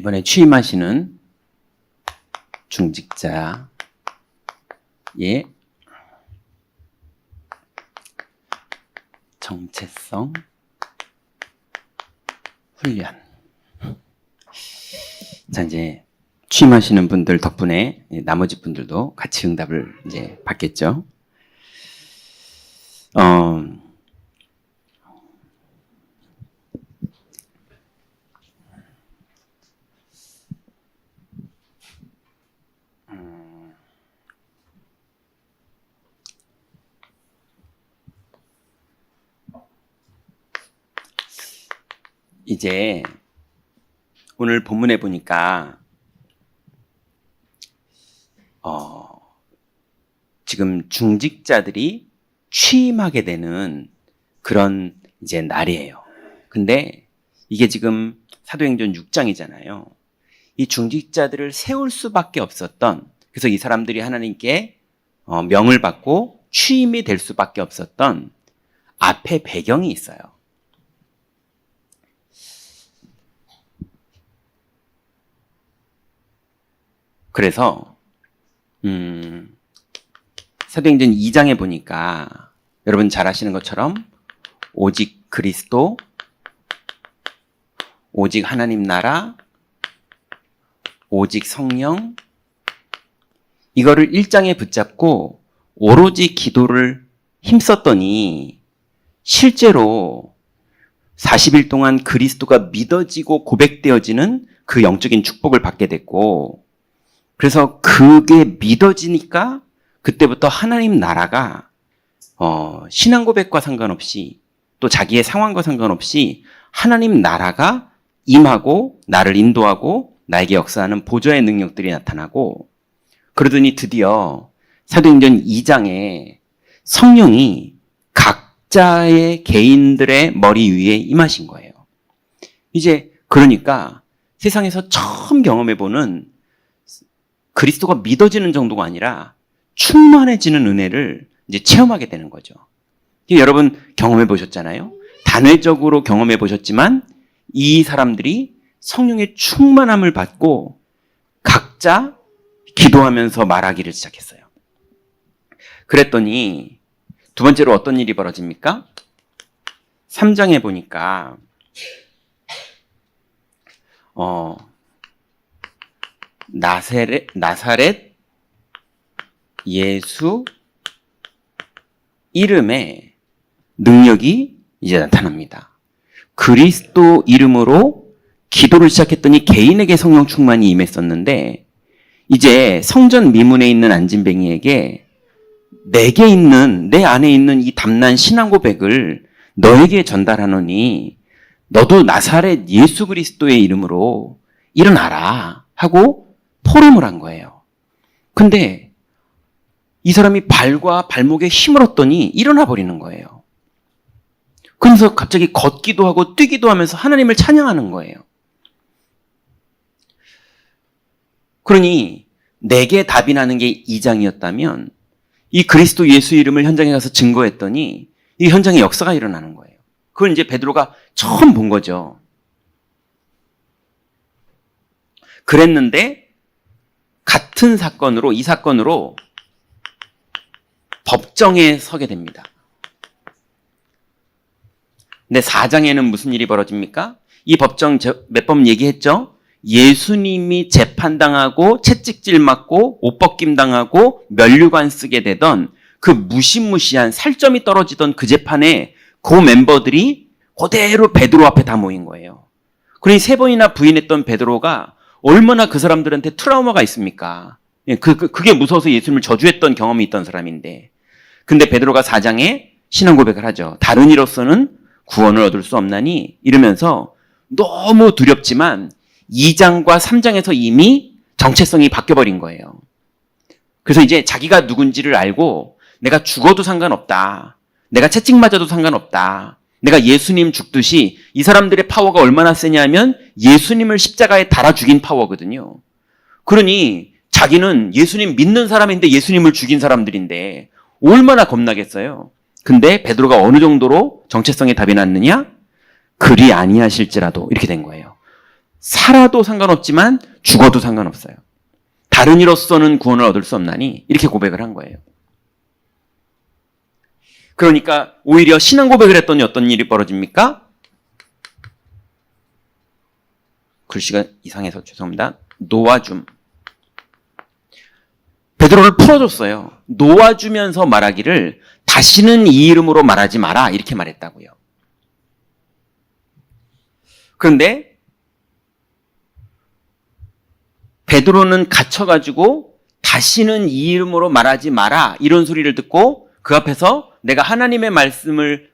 이번에 취임하시는 중직자의 정체성 훈련. 자, 이제 취임하시는 분들 덕분에 나머지 분들도 같이 응답을 이제 받겠죠. 이제 오늘 본문에 보니까 지금 중직자들이 취임하게 되는 그런 이제 날이에요. 근데 이게 지금 사도행전 6장이잖아요. 이 중직자들을 세울 수밖에 없었던, 그래서 이 사람들이 하나님께 명을 받고 취임이 될 수밖에 없었던 앞에 배경이 있어요. 그래서 사도행전 2장에 보니까 여러분 잘 아시는 것처럼 오직 그리스도, 오직 하나님 나라, 오직 성령, 이거를 1장에 붙잡고 오로지 기도를 힘썼더니 실제로 40일 동안 그리스도가 믿어지고 고백되어지는 그 영적인 축복을 받게 됐고, 그래서 그게 믿어지니까 그때부터 하나님 나라가 신앙 고백과 상관없이 또 자기의 상황과 상관없이 하나님 나라가 임하고 나를 인도하고 나에게 역사하는 보좌의 능력들이 나타나고, 그러더니 드디어 사도행전 2장에 성령이 각자의 개인들의 머리 위에 임하신 거예요. 이제 그러니까 세상에서 처음 경험해보는 그리스도가 믿어지는 정도가 아니라 충만해지는 은혜를 이제 체험하게 되는 거죠. 여러분 경험해 보셨잖아요. 단회적으로 경험해 보셨지만 이 사람들이 성령의 충만함을 받고 각자 기도하면서 말하기를 시작했어요. 그랬더니 두 번째로 어떤 일이 벌어집니까? 3장에 보니까 나사렛 예수 이름에 능력이 이제 나타납니다. 그리스도 이름으로 기도를 시작했더니 개인에게 성령 충만이 임했었는데, 이제 성전 미문에 있는 안진뱅이에게 내 안에 있는 이 담난 신앙 고백을 너에게 전달하노니 너도 나사렛 예수 그리스도의 이름으로 일어나라 하고 포럼을 한 거예요. 근데 이 사람이 발과 발목에 힘을 얻더니 일어나 버리는 거예요. 그래서 갑자기 걷기도 하고 뛰기도 하면서 하나님을 찬양하는 거예요. 그러니 내게 답이 나는 게 2장이었다면 이 그리스도 예수 이름을 현장에 가서 증거했더니 이 현장에 역사가 일어나는 거예요. 그걸 이제 베드로가 처음 본 거죠. 그랬는데 같은 사건으로, 이 사건으로 법정에 서게 됩니다. 근데 4장에는 무슨 일이 벌어집니까? 이 법정 몇 번 얘기했죠? 예수님이 재판당하고 채찍질 맞고 옷벗김 당하고 면류관 쓰게 되던 그 무시무시한 살점이 떨어지던 그 재판에 그 멤버들이 그대로 베드로 앞에 다 모인 거예요. 그러니 3번이나 부인했던 베드로가 얼마나 그 사람들한테 트라우마가 있습니까? 그게 무서워서 예수님을 저주했던 경험이 있던 사람인데. 근데 베드로가 4장에 신앙 고백을 하죠. 다른 이로서는 구원을 얻을 수 없나니 이러면서 너무 두렵지만 2장과 3장에서 이미 정체성이 바뀌어버린 거예요. 그래서 이제 자기가 누군지를 알고 내가 죽어도 상관없다. 내가 채찍 맞아도 상관없다. 내가 예수님 죽듯이 이 사람들의 파워가 얼마나 세냐면 예수님을 십자가에 달아 죽인 파워거든요. 그러니 자기는 예수님 믿는 사람인데 예수님을 죽인 사람들인데 얼마나 겁나겠어요. 근데 베드로가 어느 정도로 정체성에 답이 났느냐? 그리 아니하실지라도 이렇게 된 거예요. 살아도 상관없지만 죽어도 상관없어요. 다른 이로서는 구원을 얻을 수 없나니 이렇게 고백을 한 거예요. 그러니까 오히려 신앙 고백을 했더니 어떤 일이 벌어집니까? 글씨가 이상해서 죄송합니다. 놓아줌. 베드로를 풀어줬어요. 놓아주면서 말하기를 다시는 이 이름으로 말하지 마라 이렇게 말했다고요. 그런데 베드로는 갇혀가지고 다시는 이 이름으로 말하지 마라 이런 소리를 듣고 그 앞에서 내가 하나님의 말씀을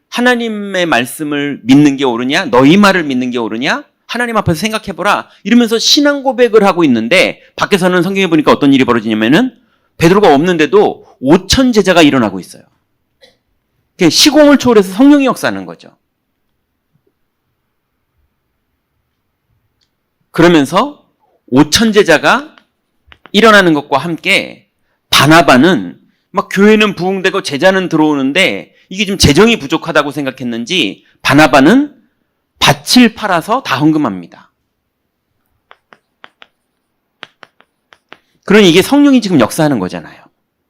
믿는 게 옳으냐? 너희 말을 믿는 게 옳으냐? 하나님 앞에서 생각해보라 이러면서 신앙 고백을 하고 있는데 밖에서는 성경에 보니까 어떤 일이 벌어지냐면은 베드로가 없는데도 5천 제자가 일어나고 있어요. 시공을 초월해서 성령이 역사하는 거죠. 그러면서 5천 제자가 일어나는 것과 함께 바나바는 막 교회는 부흥되고 제자는 들어오는데 이게 좀 재정이 부족하다고 생각했는지 바나바는 밭을 팔아서 다 헌금합니다. 그러니 이게 성령이 지금 역사하는 거잖아요.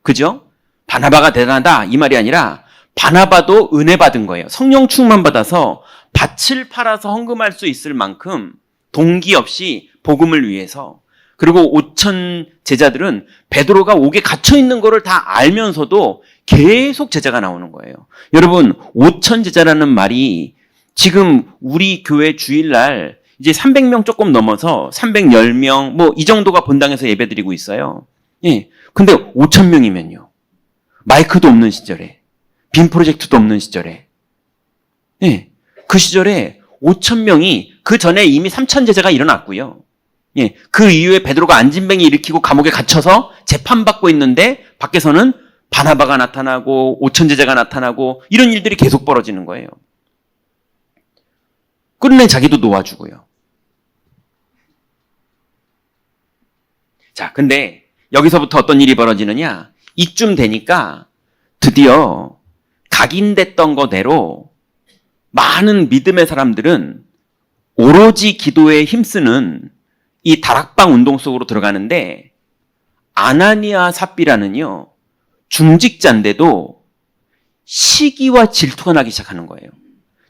그죠? 바나바가 대단하다 이 말이 아니라 바나바도 은혜 받은 거예요. 성령 충만 받아서 밭을 팔아서 헌금할 수 있을 만큼 동기 없이 복음을 위해서 그리고 5천 제자들은 베드로가 옥에 갇혀 있는 거를 다 알면서도 계속 제자가 나오는 거예요. 여러분 5천 제자라는 말이 지금 우리 교회 주일날 이제 300명 조금 넘어서 310명 뭐 이 정도가 본당에서 예배드리고 있어요. 예. 근데 5천 명이면요. 마이크도 없는 시절에 빔 프로젝트도 없는 시절에 예. 그 시절에 5천 명이 그 전에 이미 3천 제자가 일어났고요. 예. 그 이후에 베드로가 안진뱅이 일으키고 감옥에 갇혀서 재판받고 있는데 밖에서는 바나바가 나타나고 5천 제자가 나타나고 이런 일들이 계속 벌어지는 거예요. 끝내 자기도 놓아주고요. 자, 근데 여기서부터 어떤 일이 벌어지느냐? 이쯤 되니까 드디어 각인됐던 거대로 많은 믿음의 사람들은 오로지 기도에 힘쓰는 이 다락방 운동 속으로 들어가는데 아나니아 삽비라는요 중직자인데도 시기와 질투가 나기 시작하는 거예요.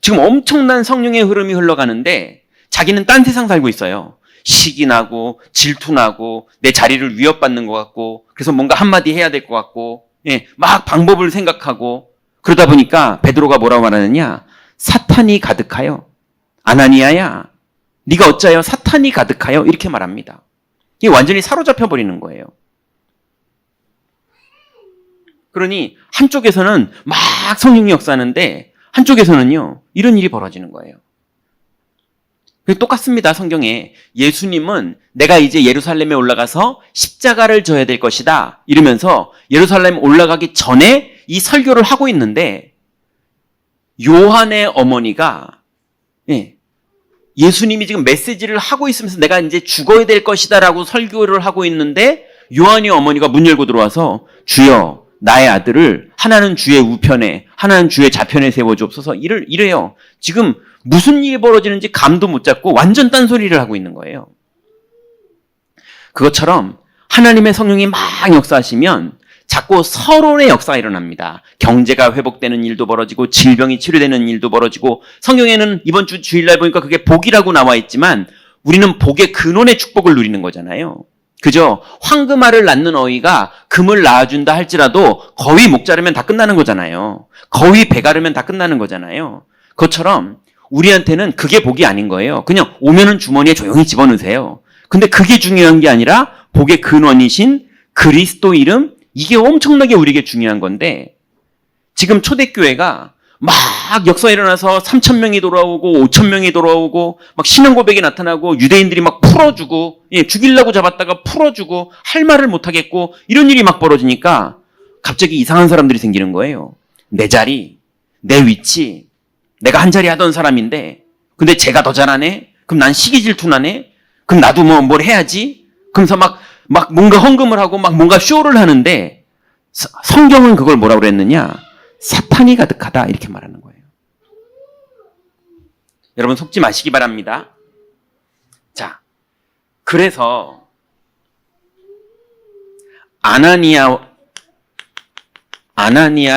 지금 엄청난 성령의 흐름이 흘러가는데 자기는 딴 세상 살고 있어요. 시기 나고 질투 나고 내 자리를 위협받는 것 같고 그래서 뭔가 한마디 해야 될 것 같고 예, 막 방법을 생각하고 그러다 보니까 베드로가 뭐라고 말하느냐? 사탄이 가득하여 아나니아야 네가 어찌하여 사탄이 가득하여 이렇게 말합니다. 이게 완전히 사로잡혀 버리는 거예요. 그러니 한쪽에서는 막 성령이 역사하는데 한쪽에서는요 이런 일이 벌어지는 거예요. 똑같습니다. 성경에 예수님은 내가 이제 예루살렘에 올라가서 십자가를 져야 될 것이다 이러면서 예루살렘 올라가기 전에 이 설교를 하고 있는데 요한의 어머니가 예수님이 지금 메시지를 하고 있으면서 내가 이제 죽어야 될 것이다 라고 설교를 하고 있는데 요한의 어머니가 문 열고 들어와서 주여 나의 아들을 하나는 주의 우편에 하나는 주의 좌편에 세워주옵소서 이래요. 지금 무슨 일이 벌어지는지 감도 못 잡고 완전 딴소리를 하고 있는 거예요. 그것처럼 하나님의 성령이 막 역사하시면 자꾸 서론의 역사가 일어납니다. 경제가 회복되는 일도 벌어지고 질병이 치료되는 일도 벌어지고 성경에는 이번 주 주일날 보니까 그게 복이라고 나와 있지만 우리는 복의 근원의 축복을 누리는 거잖아요. 그죠? 황금알을 낳는 어이가 금을 낳아준다 할지라도 거위 목 자르면 다 끝나는 거잖아요. 거위 배 가르면 다 끝나는 거잖아요. 그것처럼 우리한테는 그게 복이 아닌 거예요. 그냥 오면은 주머니에 조용히 집어넣으세요. 근데 그게 중요한 게 아니라 복의 근원이신 그리스도 이름 이게 엄청나게 우리에게 중요한 건데 지금 초대교회가 막 역사 일어나서 3,000명이 돌아오고 5,000명이 돌아오고 막 신앙 고백이 나타나고 유대인들이 막 풀어주고 죽이려고 잡았다가 풀어주고 할 말을 못하겠고 이런 일이 막 벌어지니까 갑자기 이상한 사람들이 생기는 거예요. 내 자리, 내 위치, 내가 한 자리 하던 사람인데 근데 제가 더 잘하네? 그럼 난 시기 질투나네? 그럼 나도 뭘 해야지? 그러면서 막 뭔가 헌금을 하고 막 뭔가 쇼를 하는데 성경은 그걸 뭐라고 그랬느냐? 사탄이 가득하다 이렇게 말하는 거예요. 여러분 속지 마시기 바랍니다. 자, 그래서 아나니아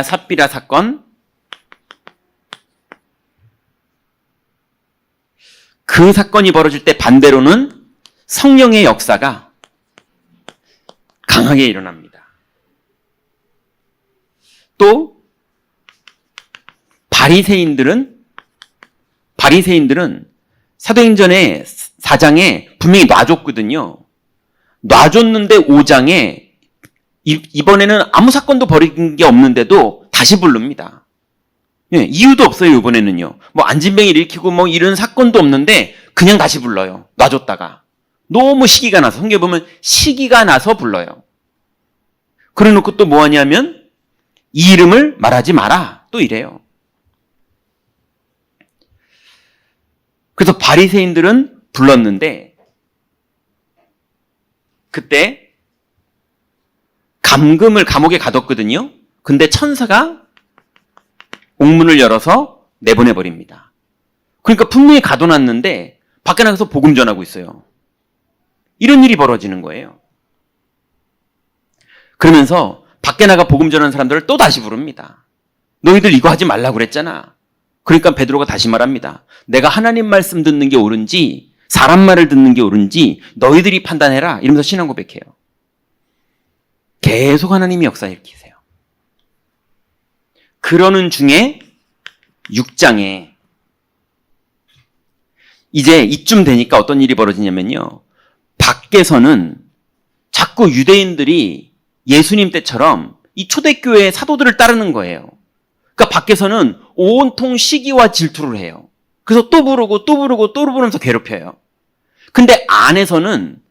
삽비라 사건, 그 사건이 벌어질 때 반대로는 성령의 역사가 강하게 일어납니다. 또 바리새인들은 사도행전의 4장에 분명히 놔줬거든요. 놔줬는데 5장에 이번에는 아무 사건도 벌인 게 없는데도 다시 부릅니다. 예, 이유도 없어요. 이번에는요. 뭐 안진뱅이를 일으키고 뭐 이런 사건도 없는데 그냥 다시 불러요. 놔줬다가. 너무 시기가 나서, 성경에 보면 시기가 나서 불러요. 그래 놓고 또 뭐 하냐면 이 이름을 말하지 마라. 또 이래요. 그래서 바리새인들은 불렀는데 그때 감옥에 가뒀거든요. 근데 천사가 옥문을 열어서 내보내버립니다. 그러니까 분명히 가둬놨는데 밖에 나가서 복음 전하고 있어요. 이런 일이 벌어지는 거예요. 그러면서 밖에 나가 복음 전하는 사람들을 또 다시 부릅니다. 너희들 이거 하지 말라고 그랬잖아. 그러니까 베드로가 다시 말합니다. 내가 하나님 말씀 듣는 게 옳은지 사람 말을 듣는 게 옳은지 너희들이 판단해라. 이러면서 신앙 고백해요. 계속 하나님이 역사 일으키세요. 그러는 중에 6장에 이제 이쯤 되니까 어떤 일이 벌어지냐면요. 밖에서는 자꾸 유대인들이 예수님 때처럼 이 초대교회의 사도들을 따르는 거예요. 그러니까 밖에서는 온통 시기와 질투를 해요. 그래서 또 부르고 또 부르고 또 부르면서 괴롭혀요. 근데 안에서는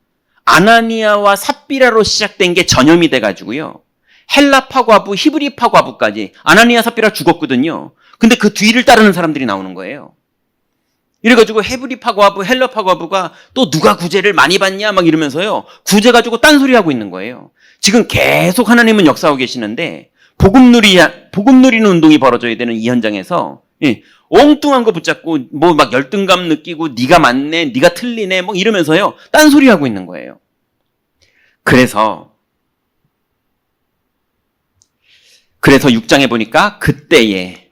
아나니아와 삽비라로 시작된 게 전염이 돼가지고요. 헬라파 과부, 히브리파 과부까지 아나니아 삽비라 죽었거든요. 근데 그 뒤를 따르는 사람들이 나오는 거예요. 이래가지고 헤브리파 과부, 헬라파 과부가 또 누가 구제를 많이 받냐 막 이러면서요. 구제 가지고 딴소리하고 있는 거예요. 지금 계속 하나님은 역사하고 계시는데 복음 누리는 운동이 벌어져야 되는 이 현장에서 엉뚱한 거 붙잡고 뭐 막 열등감 느끼고 네가 맞네, 네가 틀리네 뭐 이러면서요. 딴소리하고 있는 거예요. 그래서 6장에 보니까 그때에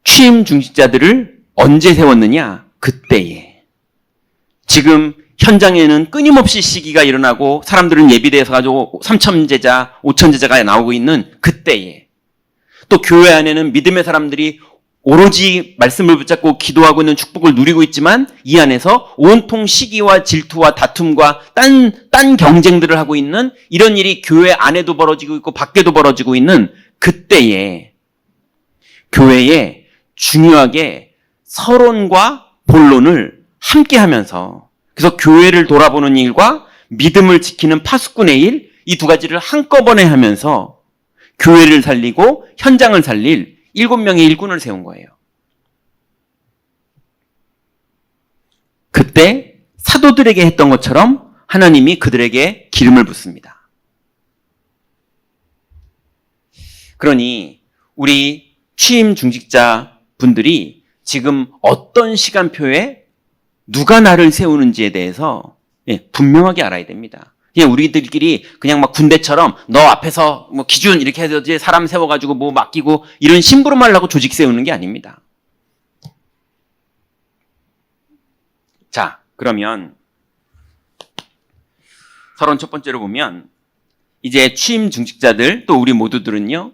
취임 중직자들을 언제 세웠느냐? 그때에. 지금 현장에는 끊임없이 시기가 일어나고 사람들은 예비대에서 가지고 3,000 제자, 5,000 제자가 나오고 있는 그때에. 또 교회 안에는 믿음의 사람들이 오로지 말씀을 붙잡고 기도하고 있는 축복을 누리고 있지만 이 안에서 온통 시기와 질투와 다툼과 딴 경쟁들을 하고 있는 이런 일이 교회 안에도 벌어지고 있고 밖에도 벌어지고 있는 그때에 교회에 중요하게 서론과 본론을 함께 하면서 그래서 교회를 돌아보는 일과 믿음을 지키는 파수꾼의 일, 이 두 가지를 한꺼번에 하면서 교회를 살리고 현장을 살릴 7명의 일꾼을 세운 거예요. 그때 사도들에게 했던 것처럼 하나님이 그들에게 기름을 붓습니다. 그러니 우리 취임 중직자 분들이 지금 어떤 시간표에 누가 나를 세우는지에 대해서 분명하게 알아야 됩니다. 그냥 우리들끼리 그냥 막 군대처럼 너 앞에서 뭐 기준 이렇게 해서 이제 사람 세워가지고 뭐 맡기고 이런 심부름 하려고 조직 세우는 게 아닙니다. 자, 그러면 서론 첫 번째로 보면 이제 취임 중직자들 또 우리 모두들은요.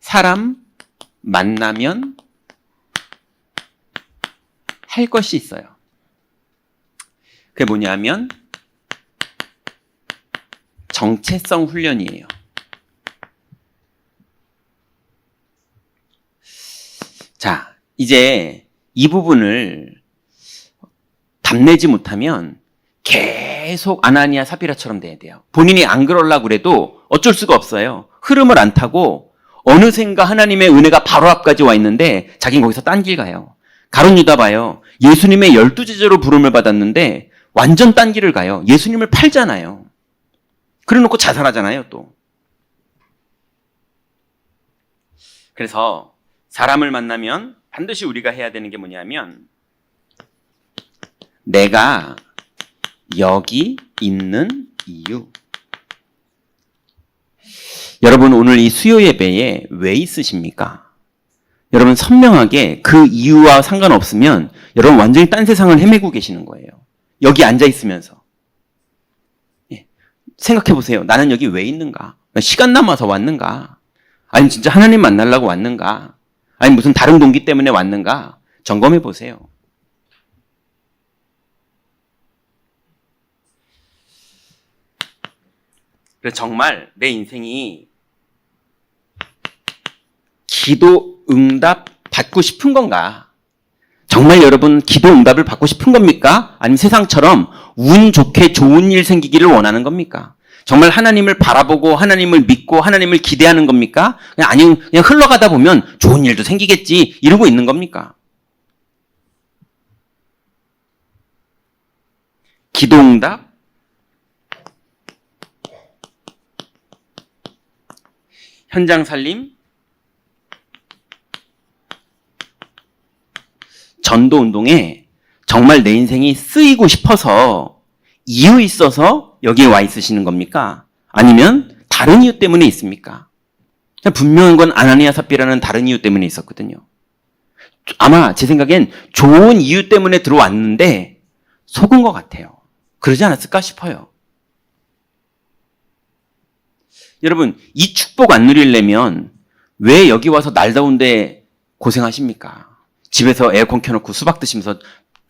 사람 만나면 할 것이 있어요. 그게 뭐냐면 정체성 훈련이에요. 자, 이제 이 부분을 답내지 못하면 계속 아나니아 삽비라처럼 돼야 돼요. 본인이 안 그러려고 그래도 어쩔 수가 없어요. 흐름을 안 타고 어느샌가 하나님의 은혜가 바로 앞까지 와 있는데 자기는 거기서 딴 길 가요. 가룟 유다 봐요. 예수님의 12제자로 부름을 받았는데 완전 딴 길을 가요. 예수님을 팔잖아요. 그래 놓고 자살하잖아요, 또. 그래서 사람을 만나면 반드시 우리가 해야 되는 게 뭐냐면 내가 여기 있는 이유. 여러분 오늘 이 수요 예배에 왜 있으십니까? 여러분 선명하게 그 이유와 상관없으면 여러분 완전히 딴 세상을 헤매고 계시는 거예요. 여기 앉아 있으면서. 예. 생각해 보세요. 나는 여기 왜 있는가? 시간 남아서 왔는가? 아니면 진짜 하나님 만나려고 왔는가? 아니면 무슨 다른 동기 때문에 왔는가? 점검해 보세요. 그래서 정말 내 인생이 기도 응답 받고 싶은 건가? 정말 여러분 기도 응답을 받고 싶은 겁니까? 아니면 세상처럼 운 좋게 좋은 일 생기기를 원하는 겁니까? 정말 하나님을 바라보고 하나님을 믿고 하나님을 기대하는 겁니까? 아니면 그냥 흘러가다 보면 좋은 일도 생기겠지 이러고 있는 겁니까? 기도 응답? 현장 살림? 전도 운동에 정말 내 인생이 쓰이고 싶어서 이유 있어서 여기에 와 있으시는 겁니까? 아니면 다른 이유 때문에 있습니까? 분명한 건 아나니아 삽비라는 다른 이유 때문에 있었거든요. 아마 제 생각엔 좋은 이유 때문에 들어왔는데 속은 것 같아요. 그러지 않았을까 싶어요. 여러분 이 축복 안 누리려면 왜 여기 와서 날 더운데 고생하십니까? 집에서 에어컨 켜놓고 수박 드시면서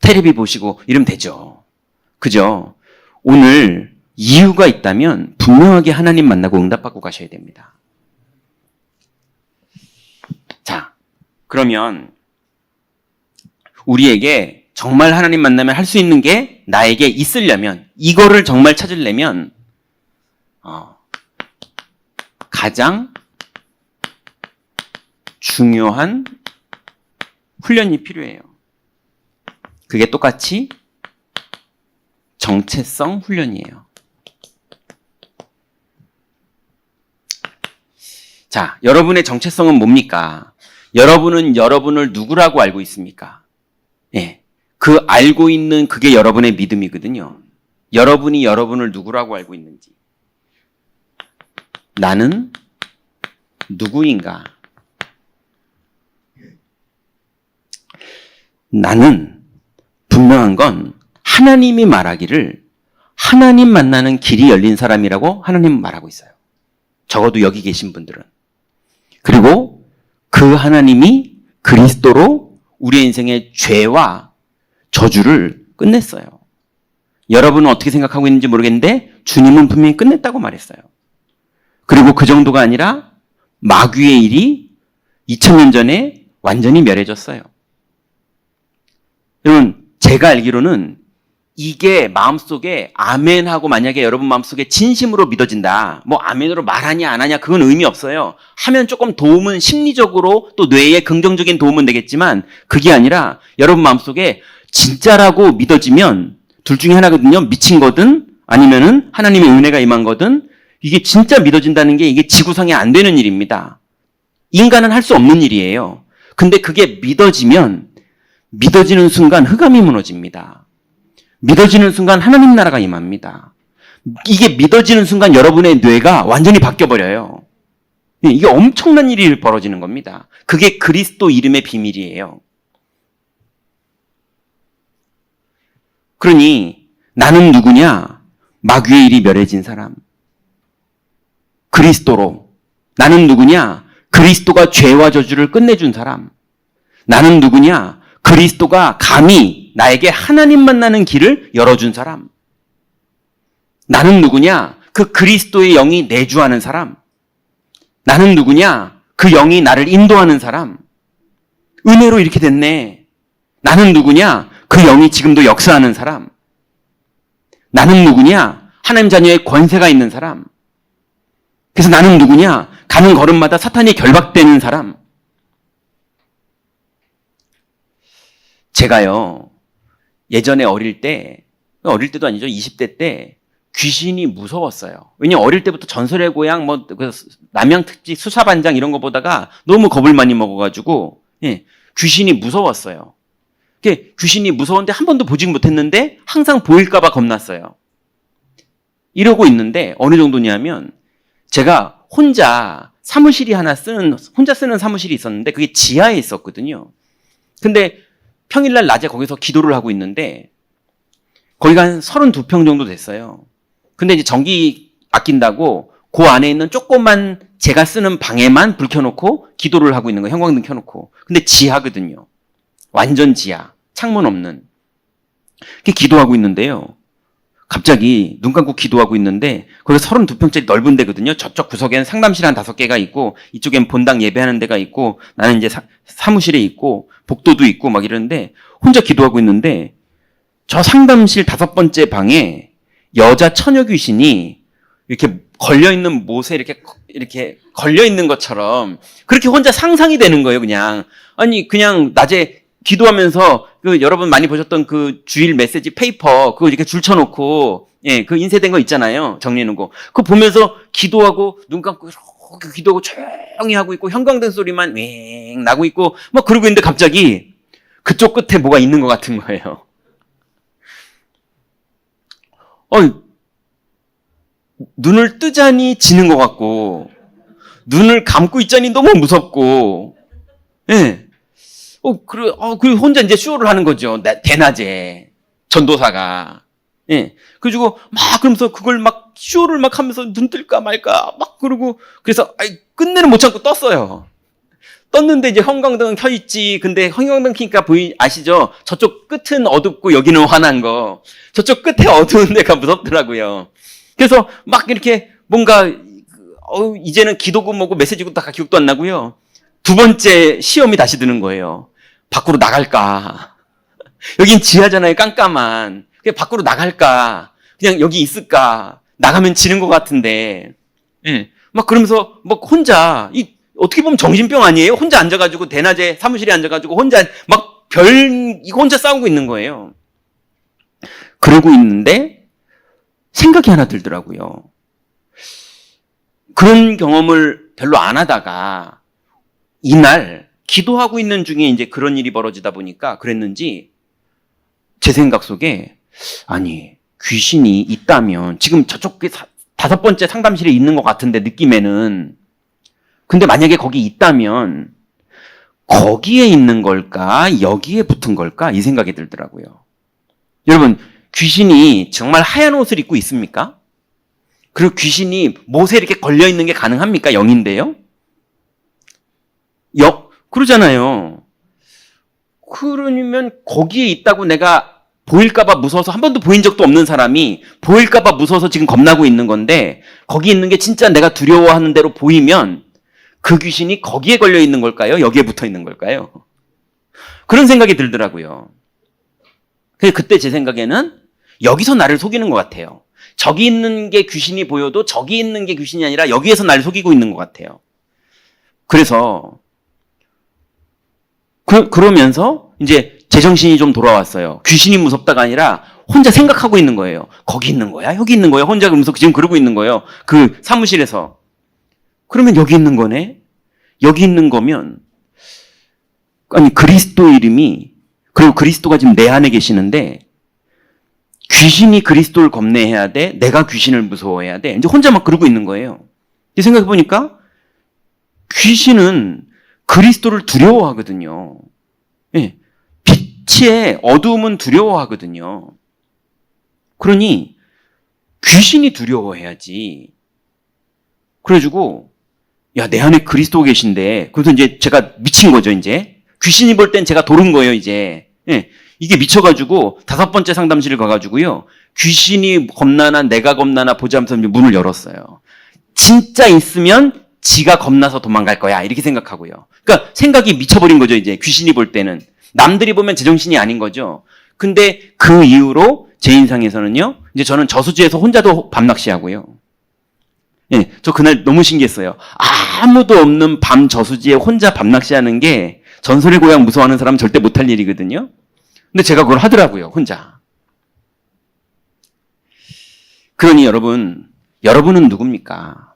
테레비 보시고 이러면 되죠. 그죠? 오늘 이유가 있다면 분명하게 하나님 만나고 응답받고 가셔야 됩니다. 자, 그러면 우리에게 정말 하나님 만나면 할 수 있는 게 나에게 있으려면 이거를 정말 찾으려면 가장 중요한 훈련이 필요해요. 그게 똑같이 정체성 훈련이에요. 자, 여러분의 정체성은 뭡니까? 여러분은 여러분을 누구라고 알고 있습니까? 예. 그 알고 있는 그게 여러분의 믿음이거든요. 여러분이 여러분을 누구라고 알고 있는지. 나는 누구인가? 나는 분명한 건 하나님이 말하기를 하나님 만나는 길이 열린 사람이라고 하나님은 말하고 있어요. 적어도 여기 계신 분들은. 그리고 그 하나님이 그리스도로 우리의 인생의 죄와 저주를 끝냈어요. 여러분은 어떻게 생각하고 있는지 모르겠는데 주님은 분명히 끝냈다고 말했어요. 그리고 그 정도가 아니라 마귀의 일이 2000년 전에 완전히 멸해졌어요. 여러분 제가 알기로는 이게 마음속에 아멘하고 만약에 여러분 마음속에 진심으로 믿어진다. 뭐 아멘으로 말하냐 안 하냐 그건 의미 없어요. 하면 조금 도움은 심리적으로 또 뇌에 긍정적인 도움은 되겠지만 그게 아니라 여러분 마음속에 진짜라고 믿어지면 둘 중에 하나거든요. 미친 거든 아니면은 하나님의 은혜가 임한 거든 이게 진짜 믿어진다는 게 이게 지구상에 안 되는 일입니다. 인간은 할 수 없는 일이에요. 근데 그게 믿어지는 순간 흑암이 무너집니다. 믿어지는 순간 하나님 나라가 임합니다. 이게 믿어지는 순간 여러분의 뇌가 완전히 바뀌어버려요. 이게 엄청난 일이 벌어지는 겁니다. 그게 그리스도 이름의 비밀이에요. 그러니 나는 누구냐? 마귀의 일이 멸해진 사람. 그리스도로. 나는 누구냐? 그리스도가 죄와 저주를 끝내준 사람. 나는 누구냐? 그리스도가 감히 나에게 하나님 만나는 길을 열어준 사람. 나는 누구냐? 그 그리스도의 영이 내주하는 사람. 나는 누구냐? 그 영이 나를 인도하는 사람. 은혜로 이렇게 됐네. 나는 누구냐? 그 영이 지금도 역사하는 사람. 나는 누구냐? 하나님 자녀의 권세가 있는 사람. 그래서 나는 누구냐? 가는 걸음마다 사탄이 결박되는 사람. 제가요, 예전에 어릴 때도 아니죠. 20대 때 귀신이 무서웠어요. 왜냐면 어릴 때부터 전설의 고향, 남양특집 수사반장 이런 거 보다가 너무 겁을 많이 먹어가지고, 귀신이 무서웠어요. 귀신이 무서웠는데 한 번도 보지 못했는데 항상 보일까봐 겁났어요. 이러고 있는데 어느 정도냐면 제가 혼자 혼자 쓰는 사무실이 있었는데 그게 지하에 있었거든요. 근데 평일날 낮에 거기서 기도를 하고 있는데 거기가 한 32평 정도 됐어요. 근데 이제 전기 아낀다고 그 안에 있는 조그만 제가 쓰는 방에만 불 켜놓고 기도를 하고 있는 거예요. 형광등 켜놓고. 근데 지하거든요. 완전 지하. 창문 없는. 기도하고 있는데요. 갑자기 눈 감고 기도하고 있는데 거기 32평짜리 넓은 데거든요. 저쪽 구석에는 상담실 한 5개가 있고 이쪽엔 본당 예배하는 데가 있고 나는 이제 사무실에 있고 복도도 있고 막 이러는데 혼자 기도하고 있는데 저 상담실 5번째 방에 여자 처녀 귀신이 이렇게 걸려있는 못에 이렇게 걸려있는 것처럼 그렇게 혼자 상상이 되는 거예요, 그냥. 아니, 그냥 낮에 기도하면서 여러분 많이 보셨던 그 주일 메시지 페이퍼 그거 이렇게 줄쳐놓고 그 인쇄된 거 있잖아요. 정리해놓은 거. 그거 보면서 기도하고 눈 감고 이렇게 기도하고 조용히 하고 있고 형광등 소리만 왱 나고 있고 막 그러고 있는데 갑자기 그쪽 끝에 뭐가 있는 것 같은 거예요. 눈을 뜨자니 지는 것 같고 눈을 감고 있자니 너무 무섭고 그리고 혼자 이제 쇼를 하는 거죠. 대낮에. 전도사가. 그래가지고 막 그러면서 그걸 막 쇼를 막 하면서 눈 뜰까 말까 막 그러고 그래서 끝내는 못 참고 떴어요. 떴는데 이제 형광등은 켜있지. 근데 형광등 켜니까 아시죠? 저쪽 끝은 어둡고 여기는 환한 거. 저쪽 끝에 어두운 데가 무섭더라고요. 그래서 막 이렇게 뭔가 이제는 기도고 뭐고 메시지고 다 기억도 안 나고요. 2번째 시험이 다시 드는 거예요. 밖으로 나갈까? 여긴 지하잖아요. 깜깜한. 그냥 밖으로 나갈까? 그냥 여기 있을까? 나가면 지는 것 같은데. 막 그러면서 막 혼자 어떻게 보면 정신병 아니에요? 혼자 앉아가지고 대낮에 사무실에 앉아가지고 혼자 막 이거 혼자 싸우고 있는 거예요. 그러고 있는데 생각이 하나 들더라고요. 그런 경험을 별로 안 하다가 이날 기도하고 있는 중에 이제 그런 일이 벌어지다 보니까 그랬는지 제 생각 속에 아니 귀신이 있다면 지금 저쪽 5번째 상담실에 있는 것 같은데 느낌에는 근데 만약에 거기 있다면 거기에 있는 걸까 여기에 붙은 걸까 이 생각이 들더라고요. 여러분 귀신이 정말 하얀 옷을 입고 있습니까? 그리고 귀신이 못에 이렇게 걸려있는 게 가능합니까? 영인데요? 그러잖아요. 그러면 거기에 있다고 내가 보일까봐 무서워서 한 번도 보인 적도 없는 사람이 보일까봐 무서워서 지금 겁나고 있는 건데 거기 있는 게 진짜 내가 두려워하는 대로 보이면 그 귀신이 거기에 걸려 있는 걸까요? 여기에 붙어 있는 걸까요? 그런 생각이 들더라고요. 그때 제 생각에는 여기서 나를 속이는 것 같아요. 저기 있는 게 귀신이 보여도 저기 있는 게 귀신이 아니라 여기에서 나를 속이고 있는 것 같아요. 그래서 그러면서 이제 제정신이 좀 돌아왔어요. 귀신이 무섭다가 아니라 혼자 생각하고 있는 거예요. 거기 있는 거야? 여기 있는 거야? 혼자 그러면서 지금 그러고 있는 거예요. 그 사무실에서. 그러면 여기 있는 거네? 여기 있는 거면 아니 그리스도 이름이 그리고 그리스도가 지금 내 안에 계시는데 귀신이 그리스도를 겁내해야 돼? 내가 귀신을 무서워해야 돼? 이제 혼자 막 그러고 있는 거예요. 생각해보니까 귀신은 그리스도를 두려워하거든요. 빛의 어두움은 두려워하거든요. 그러니 귀신이 두려워해야지. 그래가지고 야, 내 안에 그리스도 계신데 그래서 이제 제가 미친 거죠, 이제. 귀신이 볼 땐 제가 도른 거예요, 이제. 이게 미쳐가지고 5번째 상담실을 가가지고요. 귀신이 겁나나 내가 겁나나 보자면서 문을 열었어요. 진짜 있으면 지가 겁나서 도망갈 거야. 이렇게 생각하고요. 그러니까 생각이 미쳐버린 거죠, 이제. 귀신이 볼 때는. 남들이 보면 제정신이 아닌 거죠. 근데 그 이후로 제 인상에서는요. 이제 저는 저수지에서 혼자도 밤낚시하고요. 저 그날 너무 신기했어요. 아무도 없는 밤 저수지에 혼자 밤낚시하는 게 전설의 고향 무서워하는 사람은 절대 못할 일이거든요. 근데 제가 그걸 하더라고요, 혼자. 그러니 여러분은 누굽니까?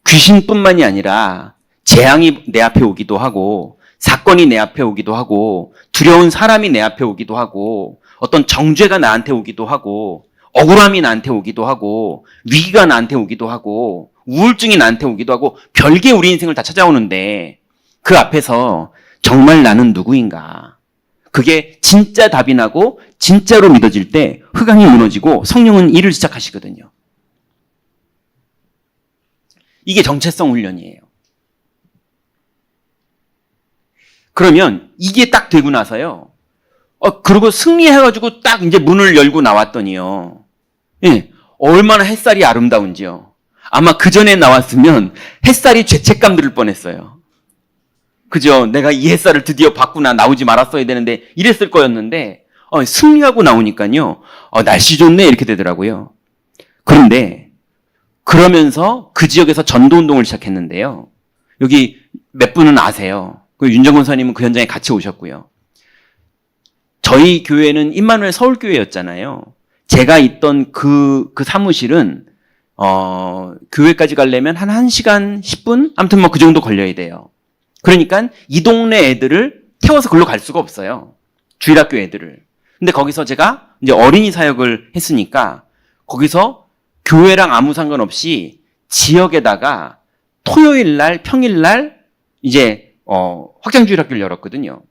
귀신뿐만이 아니라 재앙이 내 앞에 오기도 하고, 사건이 내 앞에 오기도 하고, 두려운 사람이 내 앞에 오기도 하고, 어떤 정죄가 나한테 오기도 하고, 억울함이 나한테 오기도 하고, 위기가 나한테 오기도 하고, 우울증이 나한테 오기도 하고, 별게 우리 인생을 다 찾아오는데 그 앞에서 정말 나는 누구인가? 그게 진짜 답이 나고 진짜로 믿어질 때 흑암이 무너지고 성령은 일을 시작하시거든요. 이게 정체성 훈련이에요. 그러면 이게 딱 되고 나서요. 그리고 승리해가지고 딱 이제 문을 열고 나왔더니요. 예, 얼마나 햇살이 아름다운지요. 아마 그 전에 나왔으면 햇살이 죄책감 들을 뻔했어요. 그죠? 내가 이 햇살을 드디어 봤구나. 나오지 말았어야 되는데 이랬을 거였는데 승리하고 나오니까요. 날씨 좋네 이렇게 되더라고요. 그런데 그러면서 그 지역에서 전도운동을 시작했는데요. 여기 몇 분은 아세요. 윤정권 선생님은 그 현장에 같이 오셨고요. 저희 교회는 임마누엘 서울교회였잖아요. 제가 있던 그 사무실은 교회까지 가려면 한 1시간 10분? 아무튼 뭐 그 정도 걸려야 돼요. 그러니까 이 동네 애들을 태워서 글로 갈 수가 없어요. 주일학교 애들을. 근데 거기서 제가 이제 어린이 사역을 했으니까 거기서 교회랑 아무 상관없이 지역에다가 토요일 날, 평일 날 이제 확장주일학교를 열었거든요.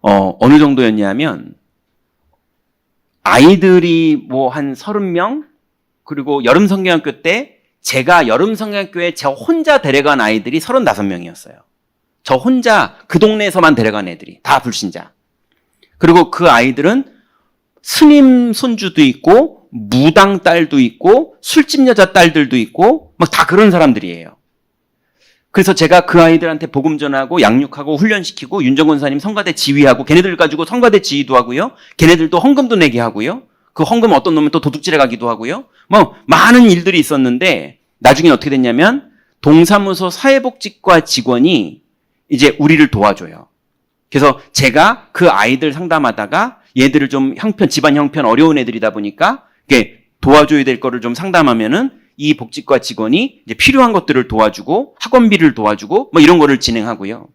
어느 정도였냐면 아이들이 뭐 한 30명, 그리고 여름 성경학교 때 제가 여름 성경학교에 저 혼자 데려간 아이들이 35명이었어요. 저 혼자 그 동네에서만 데려간 애들이 다 불신자. 그리고 그 아이들은 스님 손주도 있고 무당 딸도 있고 술집 여자 딸들도 있고 막 다 그런 사람들이에요. 그래서 제가 그 아이들한테 복음 전하고 양육하고 훈련시키고 윤정권 사님 성가대 지휘하고 걔네들 가지고 성가대 지휘도 하고요. 걔네들도 헌금도 내게 하고요. 그 헌금 어떤 놈은 또 도둑질해 가기도 하고요. 뭐 많은 일들이 있었는데 나중에 어떻게 됐냐면 동사무소 사회복지과 직원이 이제 우리를 도와줘요. 그래서 제가 그 아이들 상담하다가 얘들을 좀 집안 형편 어려운 애들이다 보니까 이게 도와줘야 될 거를 좀 상담하면은 이 복지과 직원이 이제 필요한 것들을 도와주고 학원비를 도와주고 뭐 이런 거를 진행하고요.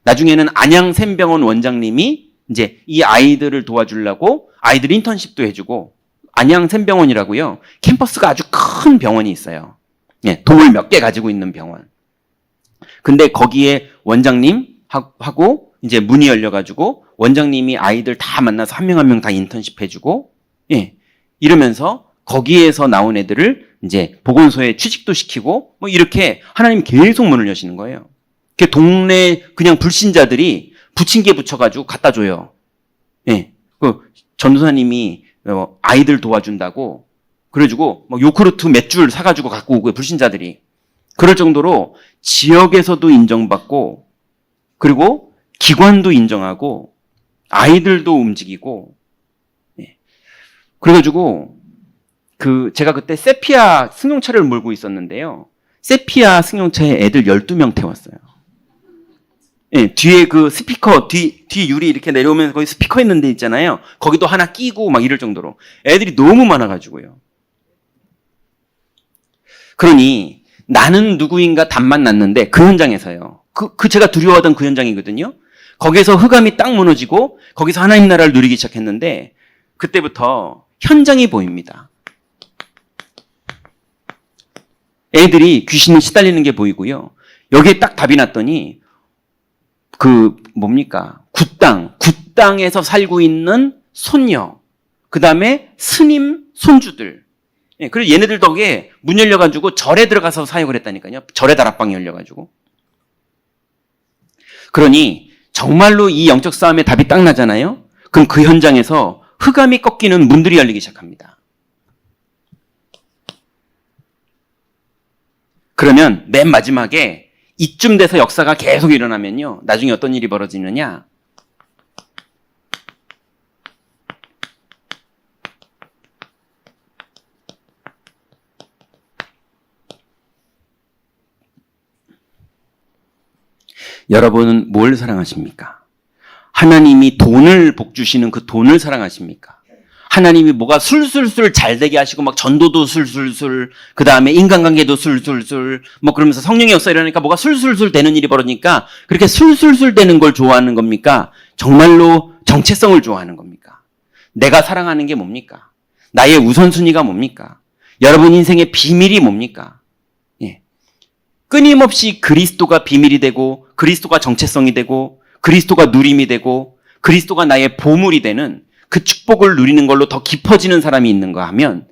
나중에는 안양샘병원 원장님이 이제 이 아이들을 도와주려고 아이들 인턴십도 해주고 안양샘병원이라고요. 캠퍼스가 아주 큰 병원이 있어요. 예, 돌 몇 개 가지고 있는 병원. 근데 거기에 원장님 하고 이제 문이 열려가지고 원장님이 아이들 다 만나서 한 명 한 명 다 인턴십 해주고 예, 이러면서 거기에서 나온 애들을 이제 보건소에 취직도 시키고 뭐 이렇게 하나님 계속 문을 여시는 거예요. 그 동네 그냥 불신자들이 부침개 붙여가지고 갖다 줘요. 예, 그 전도사님이 아이들 도와준다고 그래가지고 막 요크루트 몇 줄 사가지고 갖고 오고 불신자들이 그럴 정도로 지역에서도 인정받고 그리고 기관도 인정하고 아이들도 움직이고 예. 그래가지고 제가 그때 세피아 승용차를 몰고 있었는데요. 세피아 승용차에 애들 12명 태웠어요. 예, 뒤에 그 스피커, 뒤 유리 이렇게 내려오면 거기 스피커 있는 데 있잖아요. 거기도 하나 끼고 막 이럴 정도로. 애들이 너무 많아가지고요. 그러니 나는 누구인가 답만 났는데 그 현장에서요. 제가 두려워하던 그 현장이거든요. 거기에서 흑암이 딱 무너지고 거기서 하나님 나라를 누리기 시작했는데 그때부터 현장이 보입니다. 애들이 귀신에 시달리는 게 보이고요. 여기에 딱 답이 났더니 굿땅에서 살고 있는 손녀, 그 다음에 스님 손주들. 예, 그리고 얘네들 덕에 문 열려가지고 절에 들어가서 사역을 했다니까요. 절에 다락방이 열려가지고. 그러니 정말로 이 영적 싸움에 답이 딱 나잖아요. 그럼 그 현장에서 흑암이 꺾이는 문들이 열리기 시작합니다. 그러면 맨 마지막에 이쯤 돼서 역사가 계속 일어나면요. 나중에 어떤 일이 벌어지느냐. 여러분은 뭘 사랑하십니까? 하나님이 돈을 복 주시는 그 돈을 사랑하십니까? 하나님이 뭐가 술술술 잘 되게 하시고 막 전도도 술술술 그 다음에 인간관계도 술술술 뭐 그러면서 성령이 없어 이러니까 뭐가 술술술 되는 일이 벌어지니까 그렇게 술술술 되는 걸 좋아하는 겁니까? 정말로 정체성을 좋아하는 겁니까? 내가 사랑하는 게 뭡니까? 나의 우선순위가 뭡니까? 여러분 인생의 비밀이 뭡니까? 예. 끊임없이 그리스도가 비밀이 되고 그리스도가 정체성이 되고 그리스도가 누림이 되고 그리스도가 나의 보물이 되는 그 축복을 누리는 걸로 더 깊어지는 사람이 있는가 하면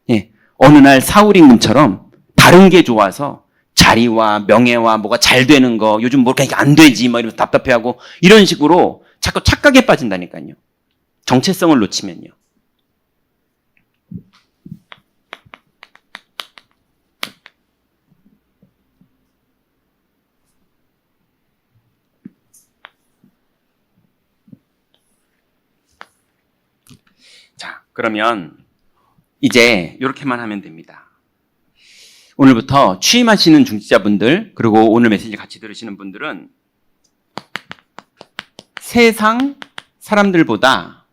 예, 어느 날 사울 임금처럼 다른 게 좋아서 자리와 명예와 뭐가 잘 되는 거 요즘 뭐가 이게 안 되지 막 이러면서 답답해하고 이런 식으로 자꾸 착각에 빠진다니까요. 정체성을 놓치면요. 자, 그러면 이제 이렇게만 하면 됩니다. 오늘부터 취임하시는 중직자분들 그리고 오늘 메시지 같이 들으시는 분들은 세상 사람들보다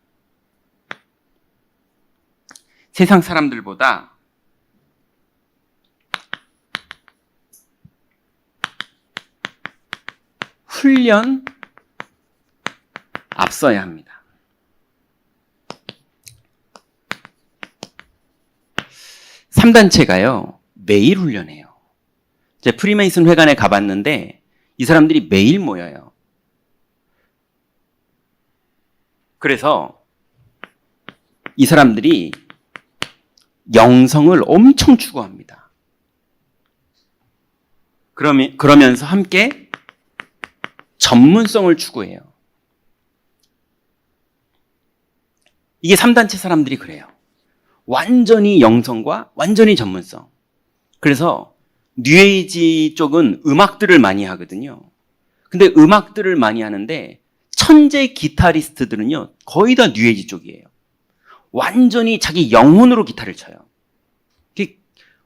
훈련 앞서야 합니다. 3단체가요, 매일 훈련해요. 제가 프리메이슨 회관에 가봤는데 이 사람들이 매일 모여요. 그래서 이 사람들이 영성을 엄청 추구합니다. 그러면서 함께 전문성을 추구해요. 이게 3단체 사람들이 그래요. 완전히 영성과 완전히 전문성. 그래서 뉴에이지 쪽은 음악들을 많이 하거든요. 근데 음악들을 많이 하는데 천재 기타리스트들은요 거의 다 뉴에이지 쪽이에요. 완전히 자기 영혼으로 기타를 쳐요.